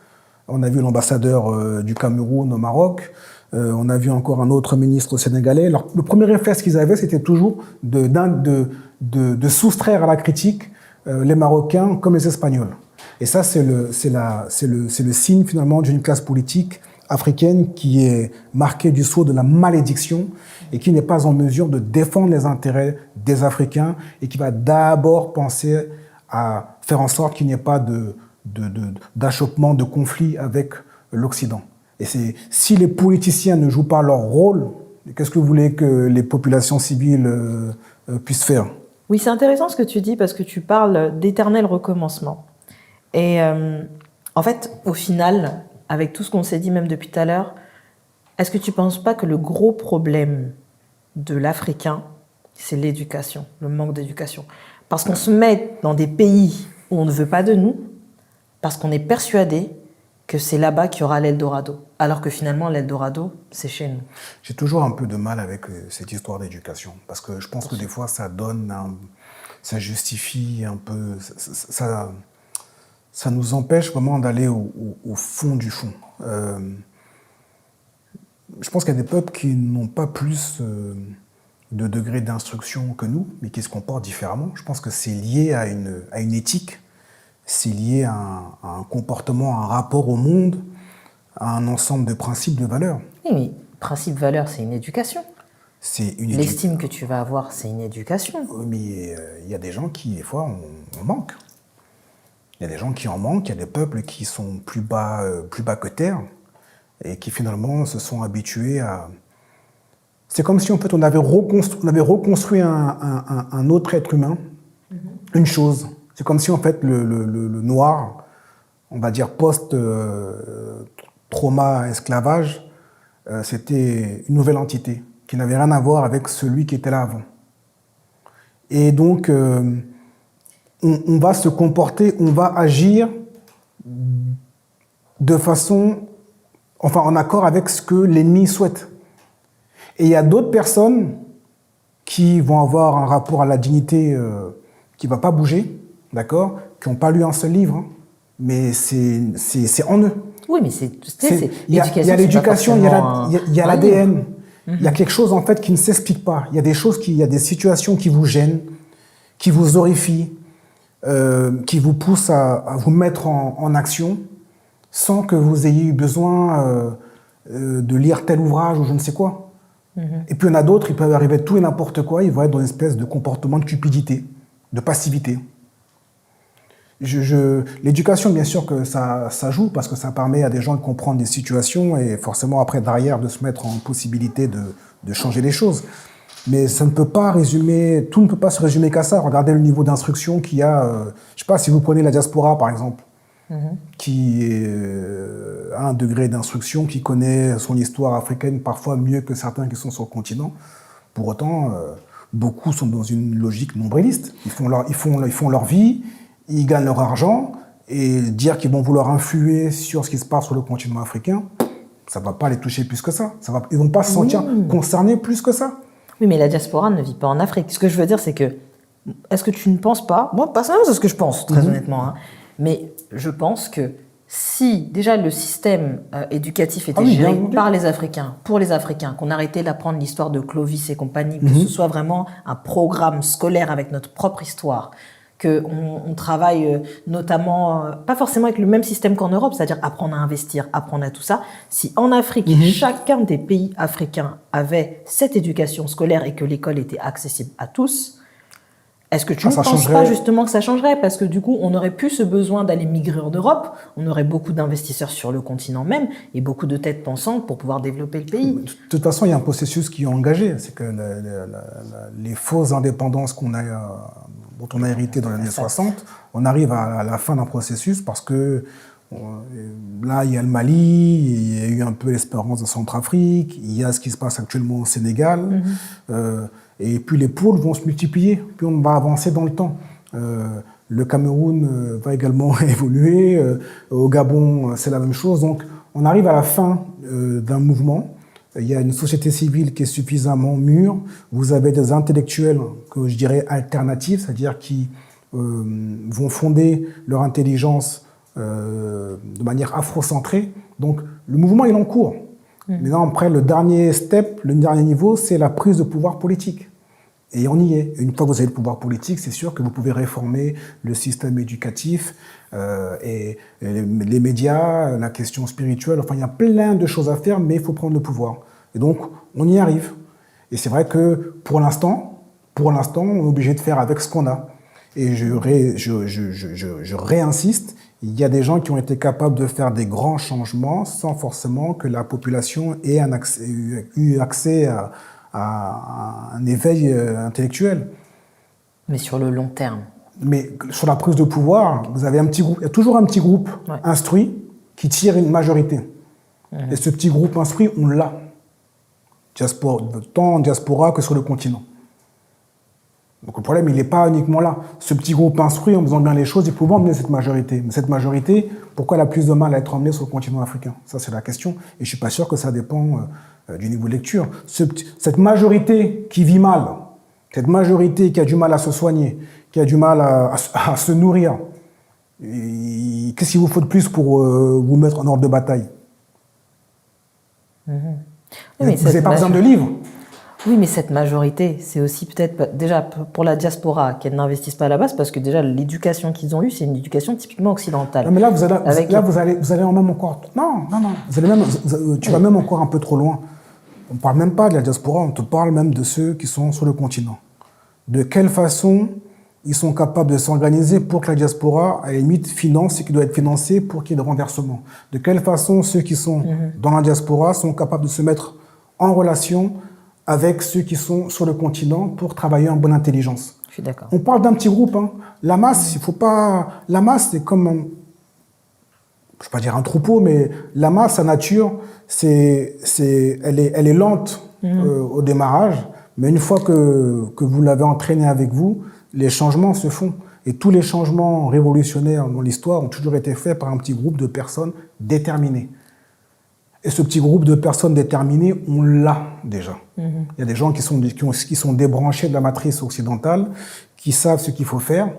on a vu l'ambassadeur du Cameroun au Maroc, on a vu encore un autre ministre sénégalais, le premier réflexe qu'ils avaient, c'était toujours de soustraire à la critique les Marocains comme les Espagnols. Et ça, c'est le signe finalement d'une classe politique africaine qui est marquée du sceau de la malédiction et qui n'est pas en mesure de défendre les intérêts des Africains et qui va d'abord penser à faire en sorte qu'il n'y ait pas d'achoppement, de conflit avec l'Occident. Et si les politiciens ne jouent pas leur rôle, qu'est-ce que vous voulez que les populations civiles puissent faire? Oui, c'est intéressant ce que tu dis parce que tu parles d'éternel recommencement. Et en fait, au final, avec tout ce qu'on s'est dit même depuis tout à l'heure, est-ce que tu ne penses pas que le gros problème de l'Africain, c'est l'éducation, le manque d'éducation? Parce qu'on se met dans des pays où on ne veut pas de nous, parce qu'on est persuadé que c'est là-bas qu'il y aura l'Eldorado, alors que finalement l'Eldorado, c'est chez nous. J'ai toujours un peu de mal avec cette histoire d'éducation, parce que je pense que des fois ça ça justifie un peu, ça nous empêche vraiment d'aller au fond du fond. Je pense qu'il y a des peuples qui n'ont pas plus de degré d'instruction que nous, mais qui se comportent différemment. Je pense que c'est lié à une éthique, c'est lié à un comportement, à un rapport au monde, à un ensemble de principes, de valeurs. Oui, mais principe, valeur, c'est une éducation. L'estime que tu vas avoir, c'est une éducation. Oui, mais il y a des gens qui, des fois, on manque. Il y a des gens qui en manquent, il y a des peuples qui sont plus bas que terre et qui finalement se sont habitués à... C'est comme si en fait on avait reconstruit un autre être humain, une chose. C'est comme si en fait le noir, on va dire post-trauma esclavage, c'était une nouvelle entité qui n'avait rien à voir avec celui qui était là avant. Et donc on va se comporter, on va agir de façon, enfin en accord avec ce que l'ennemi souhaite. Et il y a d'autres personnes qui vont avoir un rapport à la dignité qui ne va pas bouger, d'accord, qui n'ont pas lu un seul livre, hein, mais c'est en eux. Oui, mais il y a l'éducation, il y a l'ADN, il y a quelque chose en fait qui ne s'explique pas. Il y a il y a des situations qui vous gênent, qui vous horrifient, qui vous poussent à vous mettre en action sans que vous ayez eu besoin de lire tel ouvrage ou je ne sais quoi. Et puis il y en a d'autres, ils peuvent arriver tout et n'importe quoi, ils vont être dans une espèce de comportement de cupidité, de passivité. L'éducation, bien sûr que ça joue, parce que ça permet à des gens de comprendre des situations et forcément après, derrière, de se mettre en possibilité de changer les choses. Mais ça ne peut pas résumer, tout ne peut pas se résumer qu'à ça. Regardez le niveau d'instruction qu'il y a, je ne sais pas, si vous prenez la diaspora, par exemple. qui a un degré d'instruction, qui connaît son histoire africaine parfois mieux que certains qui sont sur le continent. Pour autant, beaucoup sont dans une logique nombriliste. Ils font leur vie, ils gagnent leur argent, et dire qu'ils vont vouloir influer sur ce qui se passe sur le continent africain, ça ne va pas les toucher plus que ça. Ils ne vont pas se sentir concernés plus que ça. Oui, mais la diaspora ne vit pas en Afrique. Ce que je veux dire, c'est que, est-ce que tu ne penses pas, moi personnellement c'est ce que je pense, très honnêtement, hein, mais je pense que si déjà le système éducatif était géré par les Africains, pour les Africains, qu'on arrêtait d'apprendre l'histoire de Clovis et compagnie, que ce soit vraiment un programme scolaire avec notre propre histoire, qu'on travaille notamment, pas forcément avec le même système qu'en Europe, c'est-à-dire apprendre à investir, apprendre à tout ça. Si en Afrique, chacun des pays africains avait cette éducation scolaire et que l'école était accessible à tous, est-ce que tu ne penses pas justement que ça changerait? Parce que du coup, on n'aurait plus ce besoin d'aller migrer en Europe, on aurait beaucoup d'investisseurs sur le continent même et beaucoup de têtes pensantes pour pouvoir développer le pays. De toute façon, il y a un processus qui est engagé. C'est que les fausses indépendances dont on a hérité dans les années 60, on arrive à la fin d'un processus parce que là, il y a le Mali, il y a eu un peu l'espérance de Centrafrique, il y a ce qui se passe actuellement au Sénégal. Et puis les pôles vont se multiplier, puis on va avancer dans le temps. Le Cameroun va également évoluer, au Gabon c'est la même chose. Donc on arrive à la fin d'un mouvement. Il y a une société civile qui est suffisamment mûre. Vous avez des intellectuels que je dirais alternatifs, c'est-à-dire qui vont fonder leur intelligence de manière afrocentrée. Donc le mouvement est en cours. Maintenant, après, le dernier step, le dernier niveau, c'est la prise de pouvoir politique. Et on y est. Et une fois que vous avez le pouvoir politique, c'est sûr que vous pouvez réformer le système éducatif et les médias, la question spirituelle. Enfin, il y a plein de choses à faire, mais il faut prendre le pouvoir. Et donc, on y arrive. Et c'est vrai que pour l'instant, on est obligé de faire avec ce qu'on a. Et je réinsiste, il y a des gens qui ont été capables de faire des grands changements sans forcément que la population ait eu accès à un éveil intellectuel. Mais sur le long terme. Mais sur la prise de pouvoir, vous avez un petit groupe, il y a toujours un petit groupe instruit qui tire une majorité. Et ce petit groupe instruit, on l'a. Tant en diaspora que sur le continent. Donc le problème, il n'est pas uniquement là. Ce petit groupe instruit, en faisant bien les choses, il peut emmener cette majorité. Mais cette majorité, pourquoi elle a plus de mal à être emmenée sur le continent africain? Ça, c'est la question. Et je ne suis pas sûr que ça dépend du niveau de lecture. Cette majorité qui vit mal, cette majorité qui a du mal à se soigner, qui a du mal à se nourrir, qu'est-ce qu'il vous faut de plus pour vous mettre en ordre de bataille? Vous n'avez pas besoin de livres. Oui, mais cette majorité, c'est aussi peut-être, déjà pour la diaspora, qu'elle n'investisse pas à la base, parce que déjà l'éducation qu'ils ont eue, c'est une éducation typiquement occidentale. Non, mais là, vous allez en même encore... Non. Tu vas même encore un peu trop loin. On ne parle même pas de la diaspora, on te parle même de ceux qui sont sur le continent. De quelle façon ils sont capables de s'organiser pour que la diaspora, à la limite, finance ce qui doit être financé pour qu'il y ait de renversement. De quelle façon ceux qui sont dans la diaspora sont capables de se mettre en relation avec ceux qui sont sur le continent pour travailler en bonne intelligence. Je suis d'accord. On parle d'un petit groupe. Hein. La masse, il faut pas... La masse, c'est comme... je ne vais pas dire un troupeau, mais la masse, sa nature, elle est lente au démarrage, mais une fois que vous l'avez entraîné avec vous, les changements se font. Et tous les changements révolutionnaires dans l'histoire ont toujours été faits par un petit groupe de personnes déterminées. Et ce petit groupe de personnes déterminées, on l'a déjà. Il y a des gens qui sont débranchés de la matrice occidentale, qui savent ce qu'il faut faire,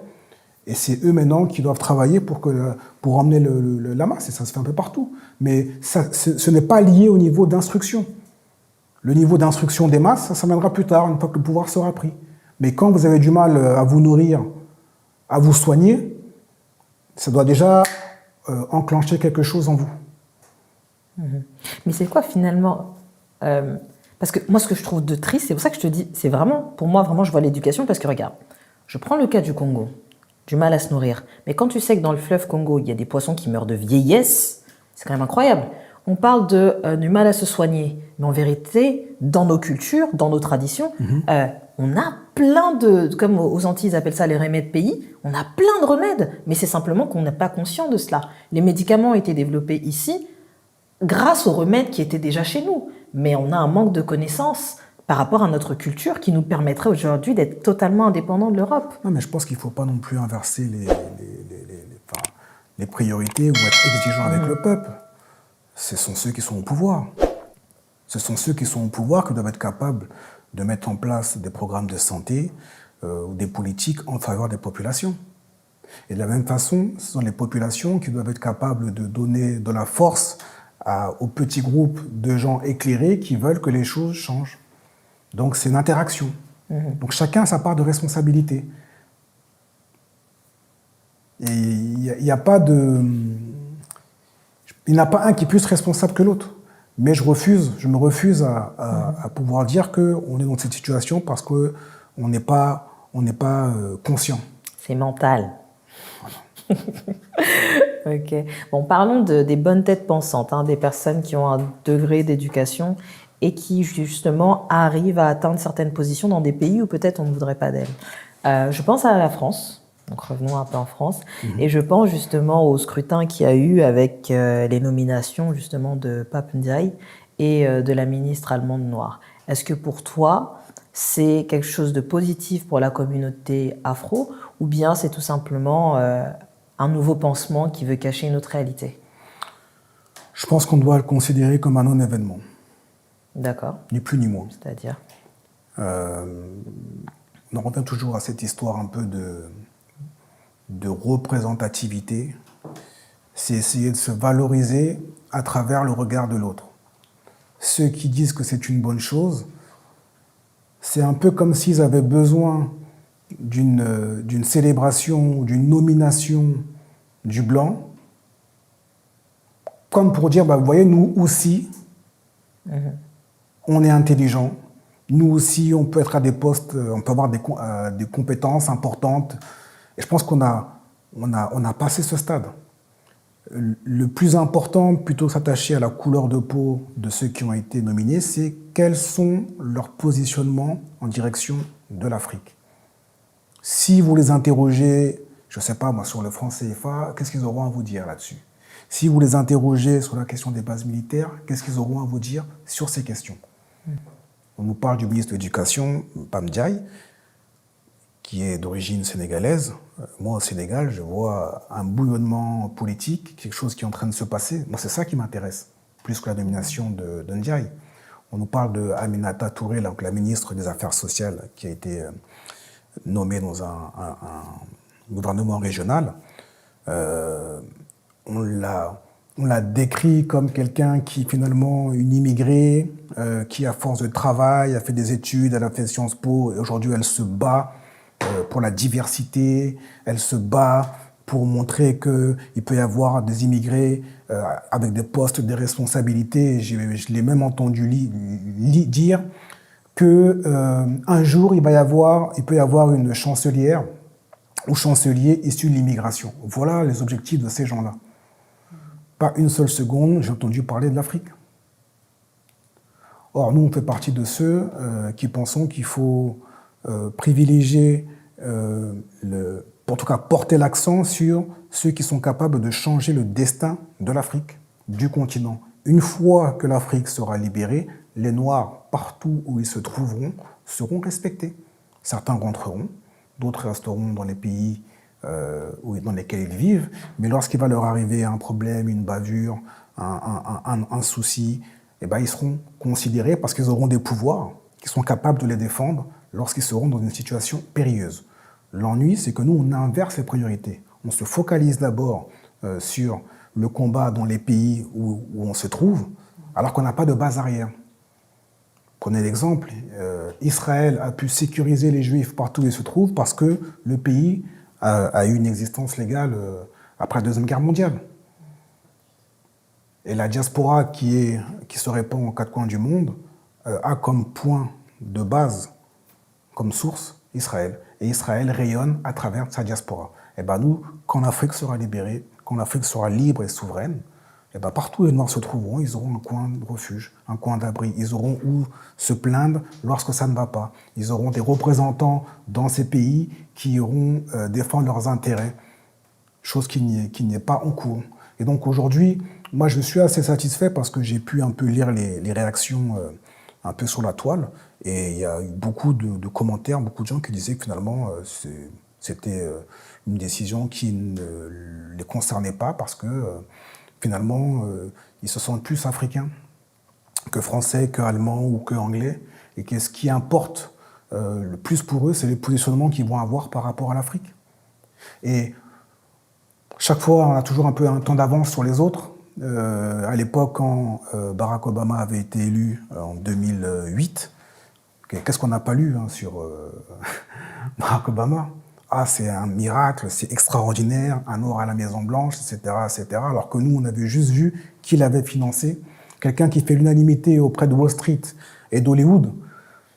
et c'est eux maintenant qui doivent travailler pour emmener la masse, et ça se fait un peu partout. Mais ce n'est pas lié au niveau d'instruction. Le niveau d'instruction des masses, ça viendra plus tard, une fois que le pouvoir sera pris. Mais quand vous avez du mal à vous nourrir, à vous soigner, ça doit déjà enclencher quelque chose en vous. Mais c'est quoi finalement parce que moi ce que je trouve de triste, c'est pour ça que je te dis, c'est vraiment, pour moi vraiment je vois l'éducation, parce que regarde, je prends le cas du Congo, du mal à se nourrir, mais quand tu sais que dans le fleuve Congo il y a des poissons qui meurent de vieillesse, c'est quand même incroyable. on parle du mal à se soigner, mais en vérité, dans nos cultures, dans nos traditions, on a plein de, comme aux Antilles ils appellent ça les remèdes pays, on a plein de remèdes, mais c'est simplement qu'on n'est pas conscient de cela. Les médicaments ont été développés ici grâce aux remèdes qui étaient déjà chez nous, mais on a un manque de connaissances par rapport à notre culture qui nous permettrait aujourd'hui d'être totalement indépendants de l'Europe. Non, mais je pense qu'il ne faut pas non plus inverser les priorités ou être exigeant avec le peuple. Ce sont ceux qui sont au pouvoir. Ce sont ceux qui sont au pouvoir qui doivent être capables de mettre en place des programmes de santé ou des politiques en faveur des populations. Et de la même façon, ce sont les populations qui doivent être capables de donner de la force aux petits groupes de gens éclairés qui veulent que les choses changent. Donc c'est une interaction. Donc chacun a sa part de responsabilité. Et il n'y a pas de... Il n'y en a pas un qui est plus responsable que l'autre. Mais je me refuse à pouvoir dire qu'on est dans cette situation parce qu'on n'est pas conscient. C'est mental. Voilà. Ok. Bon, parlons des bonnes têtes pensantes, des personnes qui ont un degré d'éducation et qui, justement, arrivent à atteindre certaines positions dans des pays où peut-être on ne voudrait pas d'elles. Je pense à la France. Donc revenons un peu en France. Et je pense justement au scrutin qu'il y a eu avec les nominations justement de Pape Ndiaye et de la ministre allemande noire. Est-ce que pour toi, c'est quelque chose de positif pour la communauté afro ou bien c'est tout simplement un nouveau pansement qui veut cacher une autre réalité? Je pense qu'on doit le considérer comme un non-événement. D'accord. Ni plus ni moins. C'est-à-dire on revient toujours à cette histoire un peu de représentativité, c'est essayer de se valoriser à travers le regard de l'autre. Ceux qui disent que c'est une bonne chose, c'est un peu comme s'ils avaient besoin d'une célébration, d'une nomination du blanc, comme pour dire, vous voyez, nous aussi, on est intelligent, nous aussi, on peut être à des postes, on peut avoir des compétences importantes. Et je pense qu'on a passé ce stade. Le plus important, plutôt que s'attacher à la couleur de peau de ceux qui ont été nominés, c'est quels sont leurs positionnements en direction de l'Afrique. Si vous les interrogez, je ne sais pas moi, sur le franc CFA, qu'est-ce qu'ils auront à vous dire là-dessus? Si vous les interrogez sur la question des bases militaires, qu'est-ce qu'ils auront à vous dire sur ces questions? On nous parle du ministre de l'Éducation, Pape Ndiaye, qui est d'origine sénégalaise. Moi, au Sénégal, je vois un bouillonnement politique, quelque chose qui est en train de se passer. Moi, c'est ça qui m'intéresse, plus que la nomination de Ndiaye. On nous parle de Aminata Touré, donc la ministre des Affaires sociales, qui a été nommée dans un gouvernement régional. On l'a décrit comme quelqu'un qui, finalement, une immigrée, qui, à force de travail, a fait des études, elle a fait Sciences Po, et aujourd'hui, elle se bat pour la diversité, elle se bat pour montrer qu'il peut y avoir des immigrés avec des postes de responsabilité. Je l'ai même entendu dire qu'un jour, il peut y avoir une chancelière ou chancelier issu de l'immigration. Voilà les objectifs de ces gens-là. Pas une seule seconde, j'ai entendu parler de l'Afrique. Or, nous, on fait partie de ceux qui pensons qu'il faut privilégier, en tout cas porter l'accent sur ceux qui sont capables de changer le destin de l'Afrique, du continent. Une fois que l'Afrique sera libérée, les Noirs, partout où ils se trouveront, seront respectés. Certains rentreront, d'autres resteront dans les pays dans lesquels ils vivent, mais lorsqu'il va leur arriver un problème, une bavure, un souci, ils seront considérés parce qu'ils auront des pouvoirs qui sont capables de les défendre lorsqu'ils seront dans une situation périlleuse. L'ennui, c'est que nous, on inverse les priorités. On se focalise d'abord sur le combat dans les pays où on se trouve, alors qu'on n'a pas de base arrière. Prenez l'exemple, Israël a pu sécuriser les Juifs partout où ils se trouvent parce que le pays a eu une existence légale après la Deuxième Guerre mondiale. Et la diaspora qui se répand aux quatre coins du monde a comme point de base, comme source, Israël. Et Israël rayonne à travers sa diaspora. Et nous, quand l'Afrique sera libérée, quand l'Afrique sera libre et souveraine, Et ben, partout où les Noirs se trouveront, ils auront un coin de refuge, un coin d'abri. Ils auront où se plaindre lorsque ça ne va pas. Ils auront des représentants dans ces pays qui iront défendre leurs intérêts, chose qui n'est pas en cours. Et donc aujourd'hui, moi je suis assez satisfait parce que j'ai pu un peu lire les réactions un peu sur la toile. Et il y a eu beaucoup de commentaires, beaucoup de gens qui disaient que finalement c'était une décision qui ne les concernait pas parce que finalement, ils se sentent plus africains que français, que allemands ou que anglais. Et que ce qui importe le plus pour eux, c'est les positionnements qu'ils vont avoir par rapport à l'Afrique. Et chaque fois, on a toujours un peu un temps d'avance sur les autres. À l'époque, quand Barack Obama avait été élu en 2008, qu'est-ce qu'on n'a pas lu sur Barack Obama? Ah, c'est un miracle, c'est extraordinaire, un or à la Maison-Blanche, etc., etc. Alors que nous, on avait juste vu qu'il avait financé quelqu'un qui fait l'unanimité auprès de Wall Street et d'Hollywood,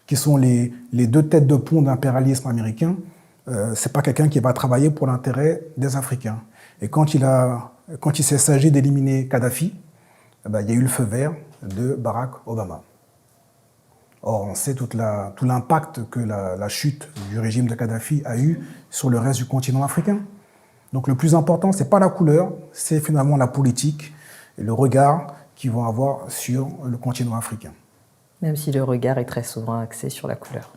qui sont les deux têtes de pont d'impérialisme américain. C'est pas quelqu'un qui va travailler pour l'intérêt des Africains. Et quand il s'agit d'éliminer Kadhafi, il y a eu le feu vert de Barack Obama. Or, on sait tout l'impact que la chute du régime de Kadhafi a eu sur le reste du continent africain. Donc le plus important, ce n'est pas la couleur, c'est finalement la politique et le regard qu'ils vont avoir sur le continent africain. Même si le regard est très souvent axé sur la couleur.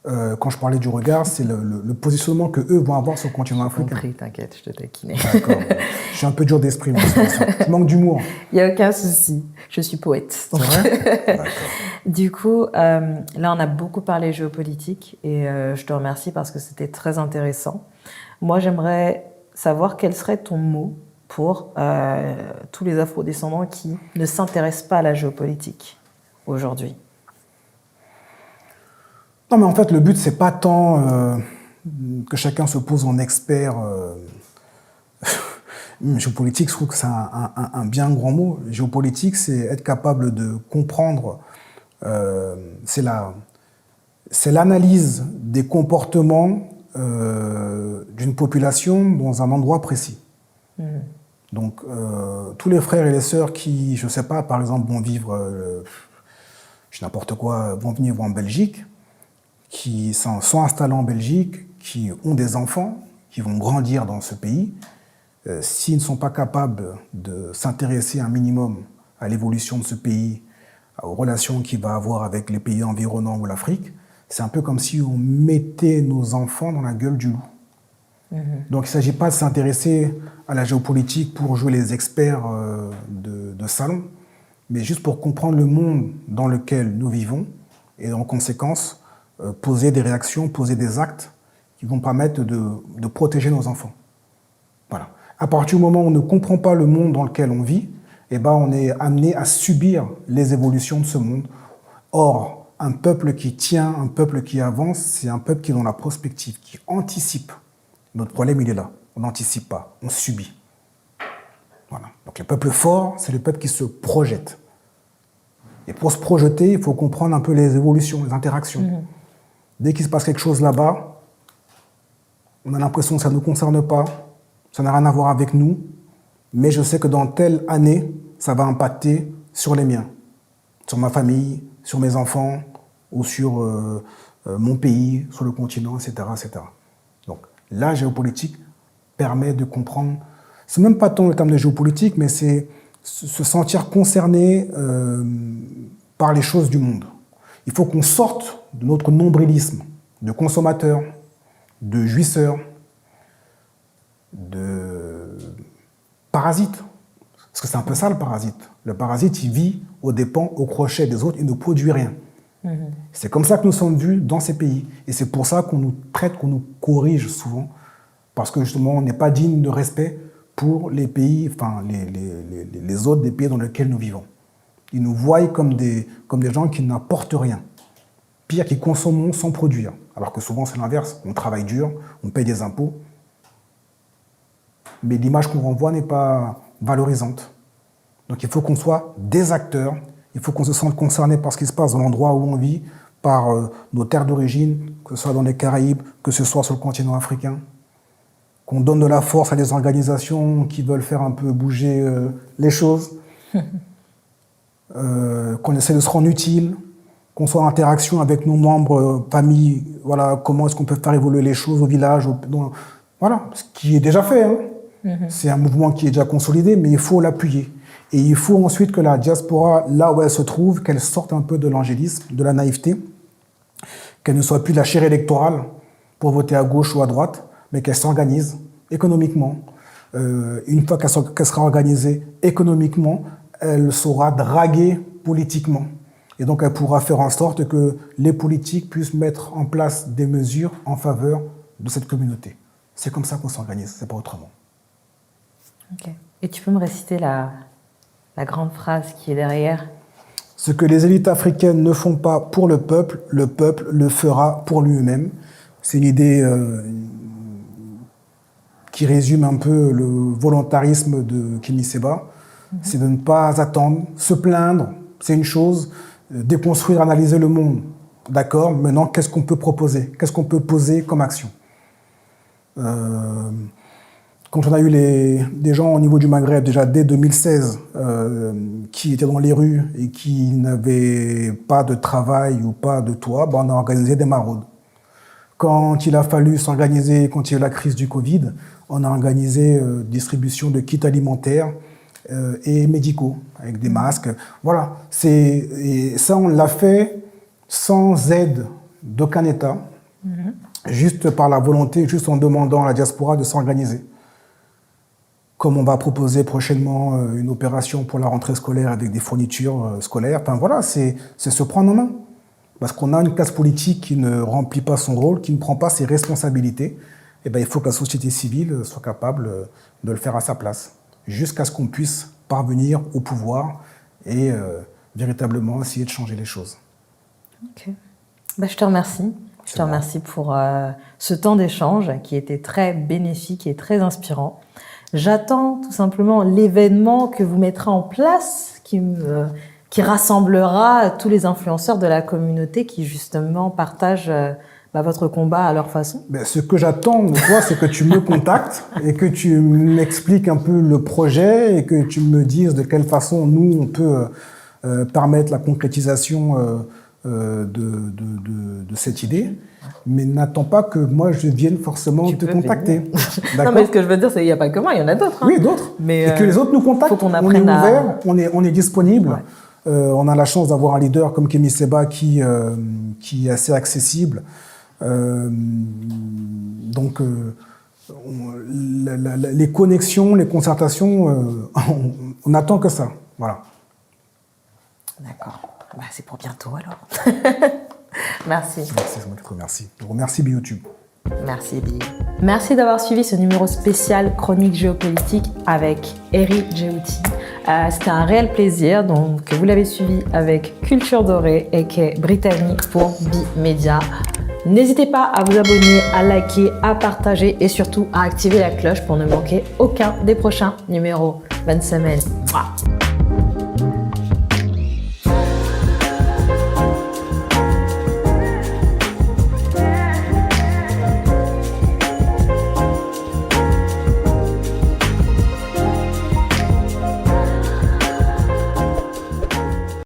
Quand je parlais du regard, c'est le positionnement qu'eux vont avoir sur le continent africain. J'ai compris, t'inquiète, je te taquinais. D'accord. Je suis un peu dur d'esprit, moi. Je manque d'humour. Il n'y a aucun souci. Je suis poète. C'est vrai? D'accord. Du coup, là, on a beaucoup parlé géopolitique et je te remercie parce que c'était très intéressant. Moi, j'aimerais savoir quel serait ton mot pour tous les afrodescendants qui ne s'intéressent pas à la géopolitique aujourd'hui. Non, mais en fait, le but, c'est pas tant que chacun se pose en expert. Géopolitique, je trouve que c'est un bien grand mot. Géopolitique, c'est être capable de comprendre, c'est l'analyse des comportements d'une population dans un endroit précis. Mmh. Donc, tous les frères et les sœurs qui, je sais pas, par exemple, vont vivre, n'importe quoi, vont venir en Belgique, qui sont installés en Belgique, qui ont des enfants, qui vont grandir dans ce pays, s'ils ne sont pas capables de s'intéresser un minimum à l'évolution de ce pays, aux relations qu'il va avoir avec les pays environnants ou l'Afrique, c'est un peu comme si on mettait nos enfants dans la gueule du loup. Mmh. Donc il ne s'agit pas de s'intéresser à la géopolitique pour jouer les experts de salon, mais juste pour comprendre le monde dans lequel nous vivons et en conséquence, poser des réactions, poser des actes qui vont permettre de protéger nos enfants. Voilà. À partir du moment où on ne comprend pas le monde dans lequel on vit, eh ben on est amené à subir les évolutions de ce monde. Or, un peuple qui tient, un peuple qui avance, c'est un peuple qui est dans la prospective, qui anticipe. Notre problème, il est là. On n'anticipe pas, on subit. Voilà. Donc les peuples forts, c'est les peuples qui se projettent. Et pour se projeter, il faut comprendre un peu les évolutions, les interactions. Mmh. Dès qu'il se passe quelque chose là-bas, on a l'impression que ça ne nous concerne pas, ça n'a rien à voir avec nous, mais je sais que dans telle année, ça va impacter sur les miens, sur ma famille, sur mes enfants, ou sur mon pays, sur le continent, etc., etc. Donc la géopolitique permet de comprendre, c'est même pas tant le terme de géopolitique, mais c'est se sentir concerné par les choses du monde. Il faut qu'on sorte de notre nombrilisme de consommateurs, de jouisseurs, de parasites. Parce que c'est un peu ça le parasite. Le parasite, il vit aux dépens, au crochet des autres, il ne produit rien. Mmh. C'est comme ça que nous sommes vus dans ces pays. Et c'est pour ça qu'on nous traite, qu'on nous corrige souvent. Parce que justement, on n'est pas digne de respect pour les pays, enfin les autres des pays dans lesquels nous vivons. Ils nous voient comme des gens qui n'apportent rien. Pire, qui consomment sans produire. Alors que souvent, c'est l'inverse. On travaille dur, on paye des impôts. Mais l'image qu'on renvoie n'est pas valorisante. Donc il faut qu'on soit des acteurs, il faut qu'on se sente concerné par ce qui se passe dans l'endroit où on vit, par nos terres d'origine, que ce soit dans les Caraïbes, que ce soit sur le continent africain. qu'on donne de la force à des organisations qui veulent faire un peu bouger les choses, qu'on essaie de se rendre utile, qu'on soit en interaction avec nos membres, familles, voilà, comment est-ce qu'on peut faire évoluer les choses au village, voilà, ce qui est déjà fait. Hein. C'est un mouvement qui est déjà consolidé, mais il faut l'appuyer. Et il faut ensuite que la diaspora, là où elle se trouve, qu'elle sorte un peu de l'angélisme, de la naïveté, qu'elle ne soit plus de la chair électorale pour voter à gauche ou à droite, mais qu'elle s'organise économiquement. Une fois qu'elle sera organisée économiquement, elle saura draguer politiquement. Et donc, elle pourra faire en sorte que les politiques puissent mettre en place des mesures en faveur de cette communauté. C'est comme ça qu'on s'organise, c'est pas autrement. Ok. Et tu peux me réciter la grande phrase qui est derrière? Ce que les élites africaines ne font pas pour le peuple le fera pour lui-même. C'est une idée qui résume un peu le volontarisme de Kémy Séba. C'est de ne pas attendre, se plaindre, c'est une chose, déconstruire, analyser le monde. D'accord, maintenant, qu'est-ce qu'on peut proposer? Qu'est-ce qu'on peut poser comme action? Quand on a eu des gens au niveau du Maghreb, déjà dès 2016, qui étaient dans les rues et qui n'avaient pas de travail ou pas de toit, on a organisé des maraudes. Quand il a fallu s'organiser, quand il y a eu la crise du Covid, on a organisé distribution de kits alimentaires et médicaux, avec des masques. Voilà. Et ça, on l'a fait sans aide d'aucun État, juste par la volonté, juste en demandant à la diaspora de s'organiser. Comme on va proposer prochainement une opération pour la rentrée scolaire avec des fournitures scolaires. Enfin voilà, c'est se prendre en main. Parce qu'on a une classe politique qui ne remplit pas son rôle, qui ne prend pas ses responsabilités. Et il faut que la société civile soit capable de le faire à sa place, jusqu'à ce qu'on puisse parvenir au pouvoir et véritablement essayer de changer les choses. Ok. Je te remercie. Je te remercie pour ce temps d'échange qui était très bénéfique et très inspirant. J'attends tout simplement l'événement que vous mettrez en place, qui rassemblera tous les influenceurs de la communauté qui justement partagent votre combat à leur façon. Ce que j'attends de toi, c'est que tu me contactes et que tu m'expliques un peu le projet et que tu me dises de quelle façon nous, on peut permettre la concrétisation de cette idée. Mais n'attends pas que moi je vienne forcément te contacter. Non, mais ce que je veux dire, c'est qu'il n'y a pas que moi, il y en a d'autres. Hein. Oui, d'autres. Et que les autres nous contactent. Faut qu'on on est ouvert, on est disponible. Ouais. On a la chance d'avoir un leader comme Kémy Séba qui est assez accessible. Donc, les connexions, les concertations, on attend que ça. Voilà. D'accord. C'est pour bientôt alors. Merci. Merci, c'est moi qui te remercie. Je remercie BioTube. Merci Bi. Merci d'avoir suivi ce numéro spécial Chronique géopolitique avec Eri Djehouti. C'était un réel plaisir, donc vous l'avez suivi avec Culture Dorée et Britannique pour Bimedia. N'hésitez pas à vous abonner, à liker, à partager et surtout à activer la cloche pour ne manquer aucun des prochains numéros. Bonne semaine. Mouah.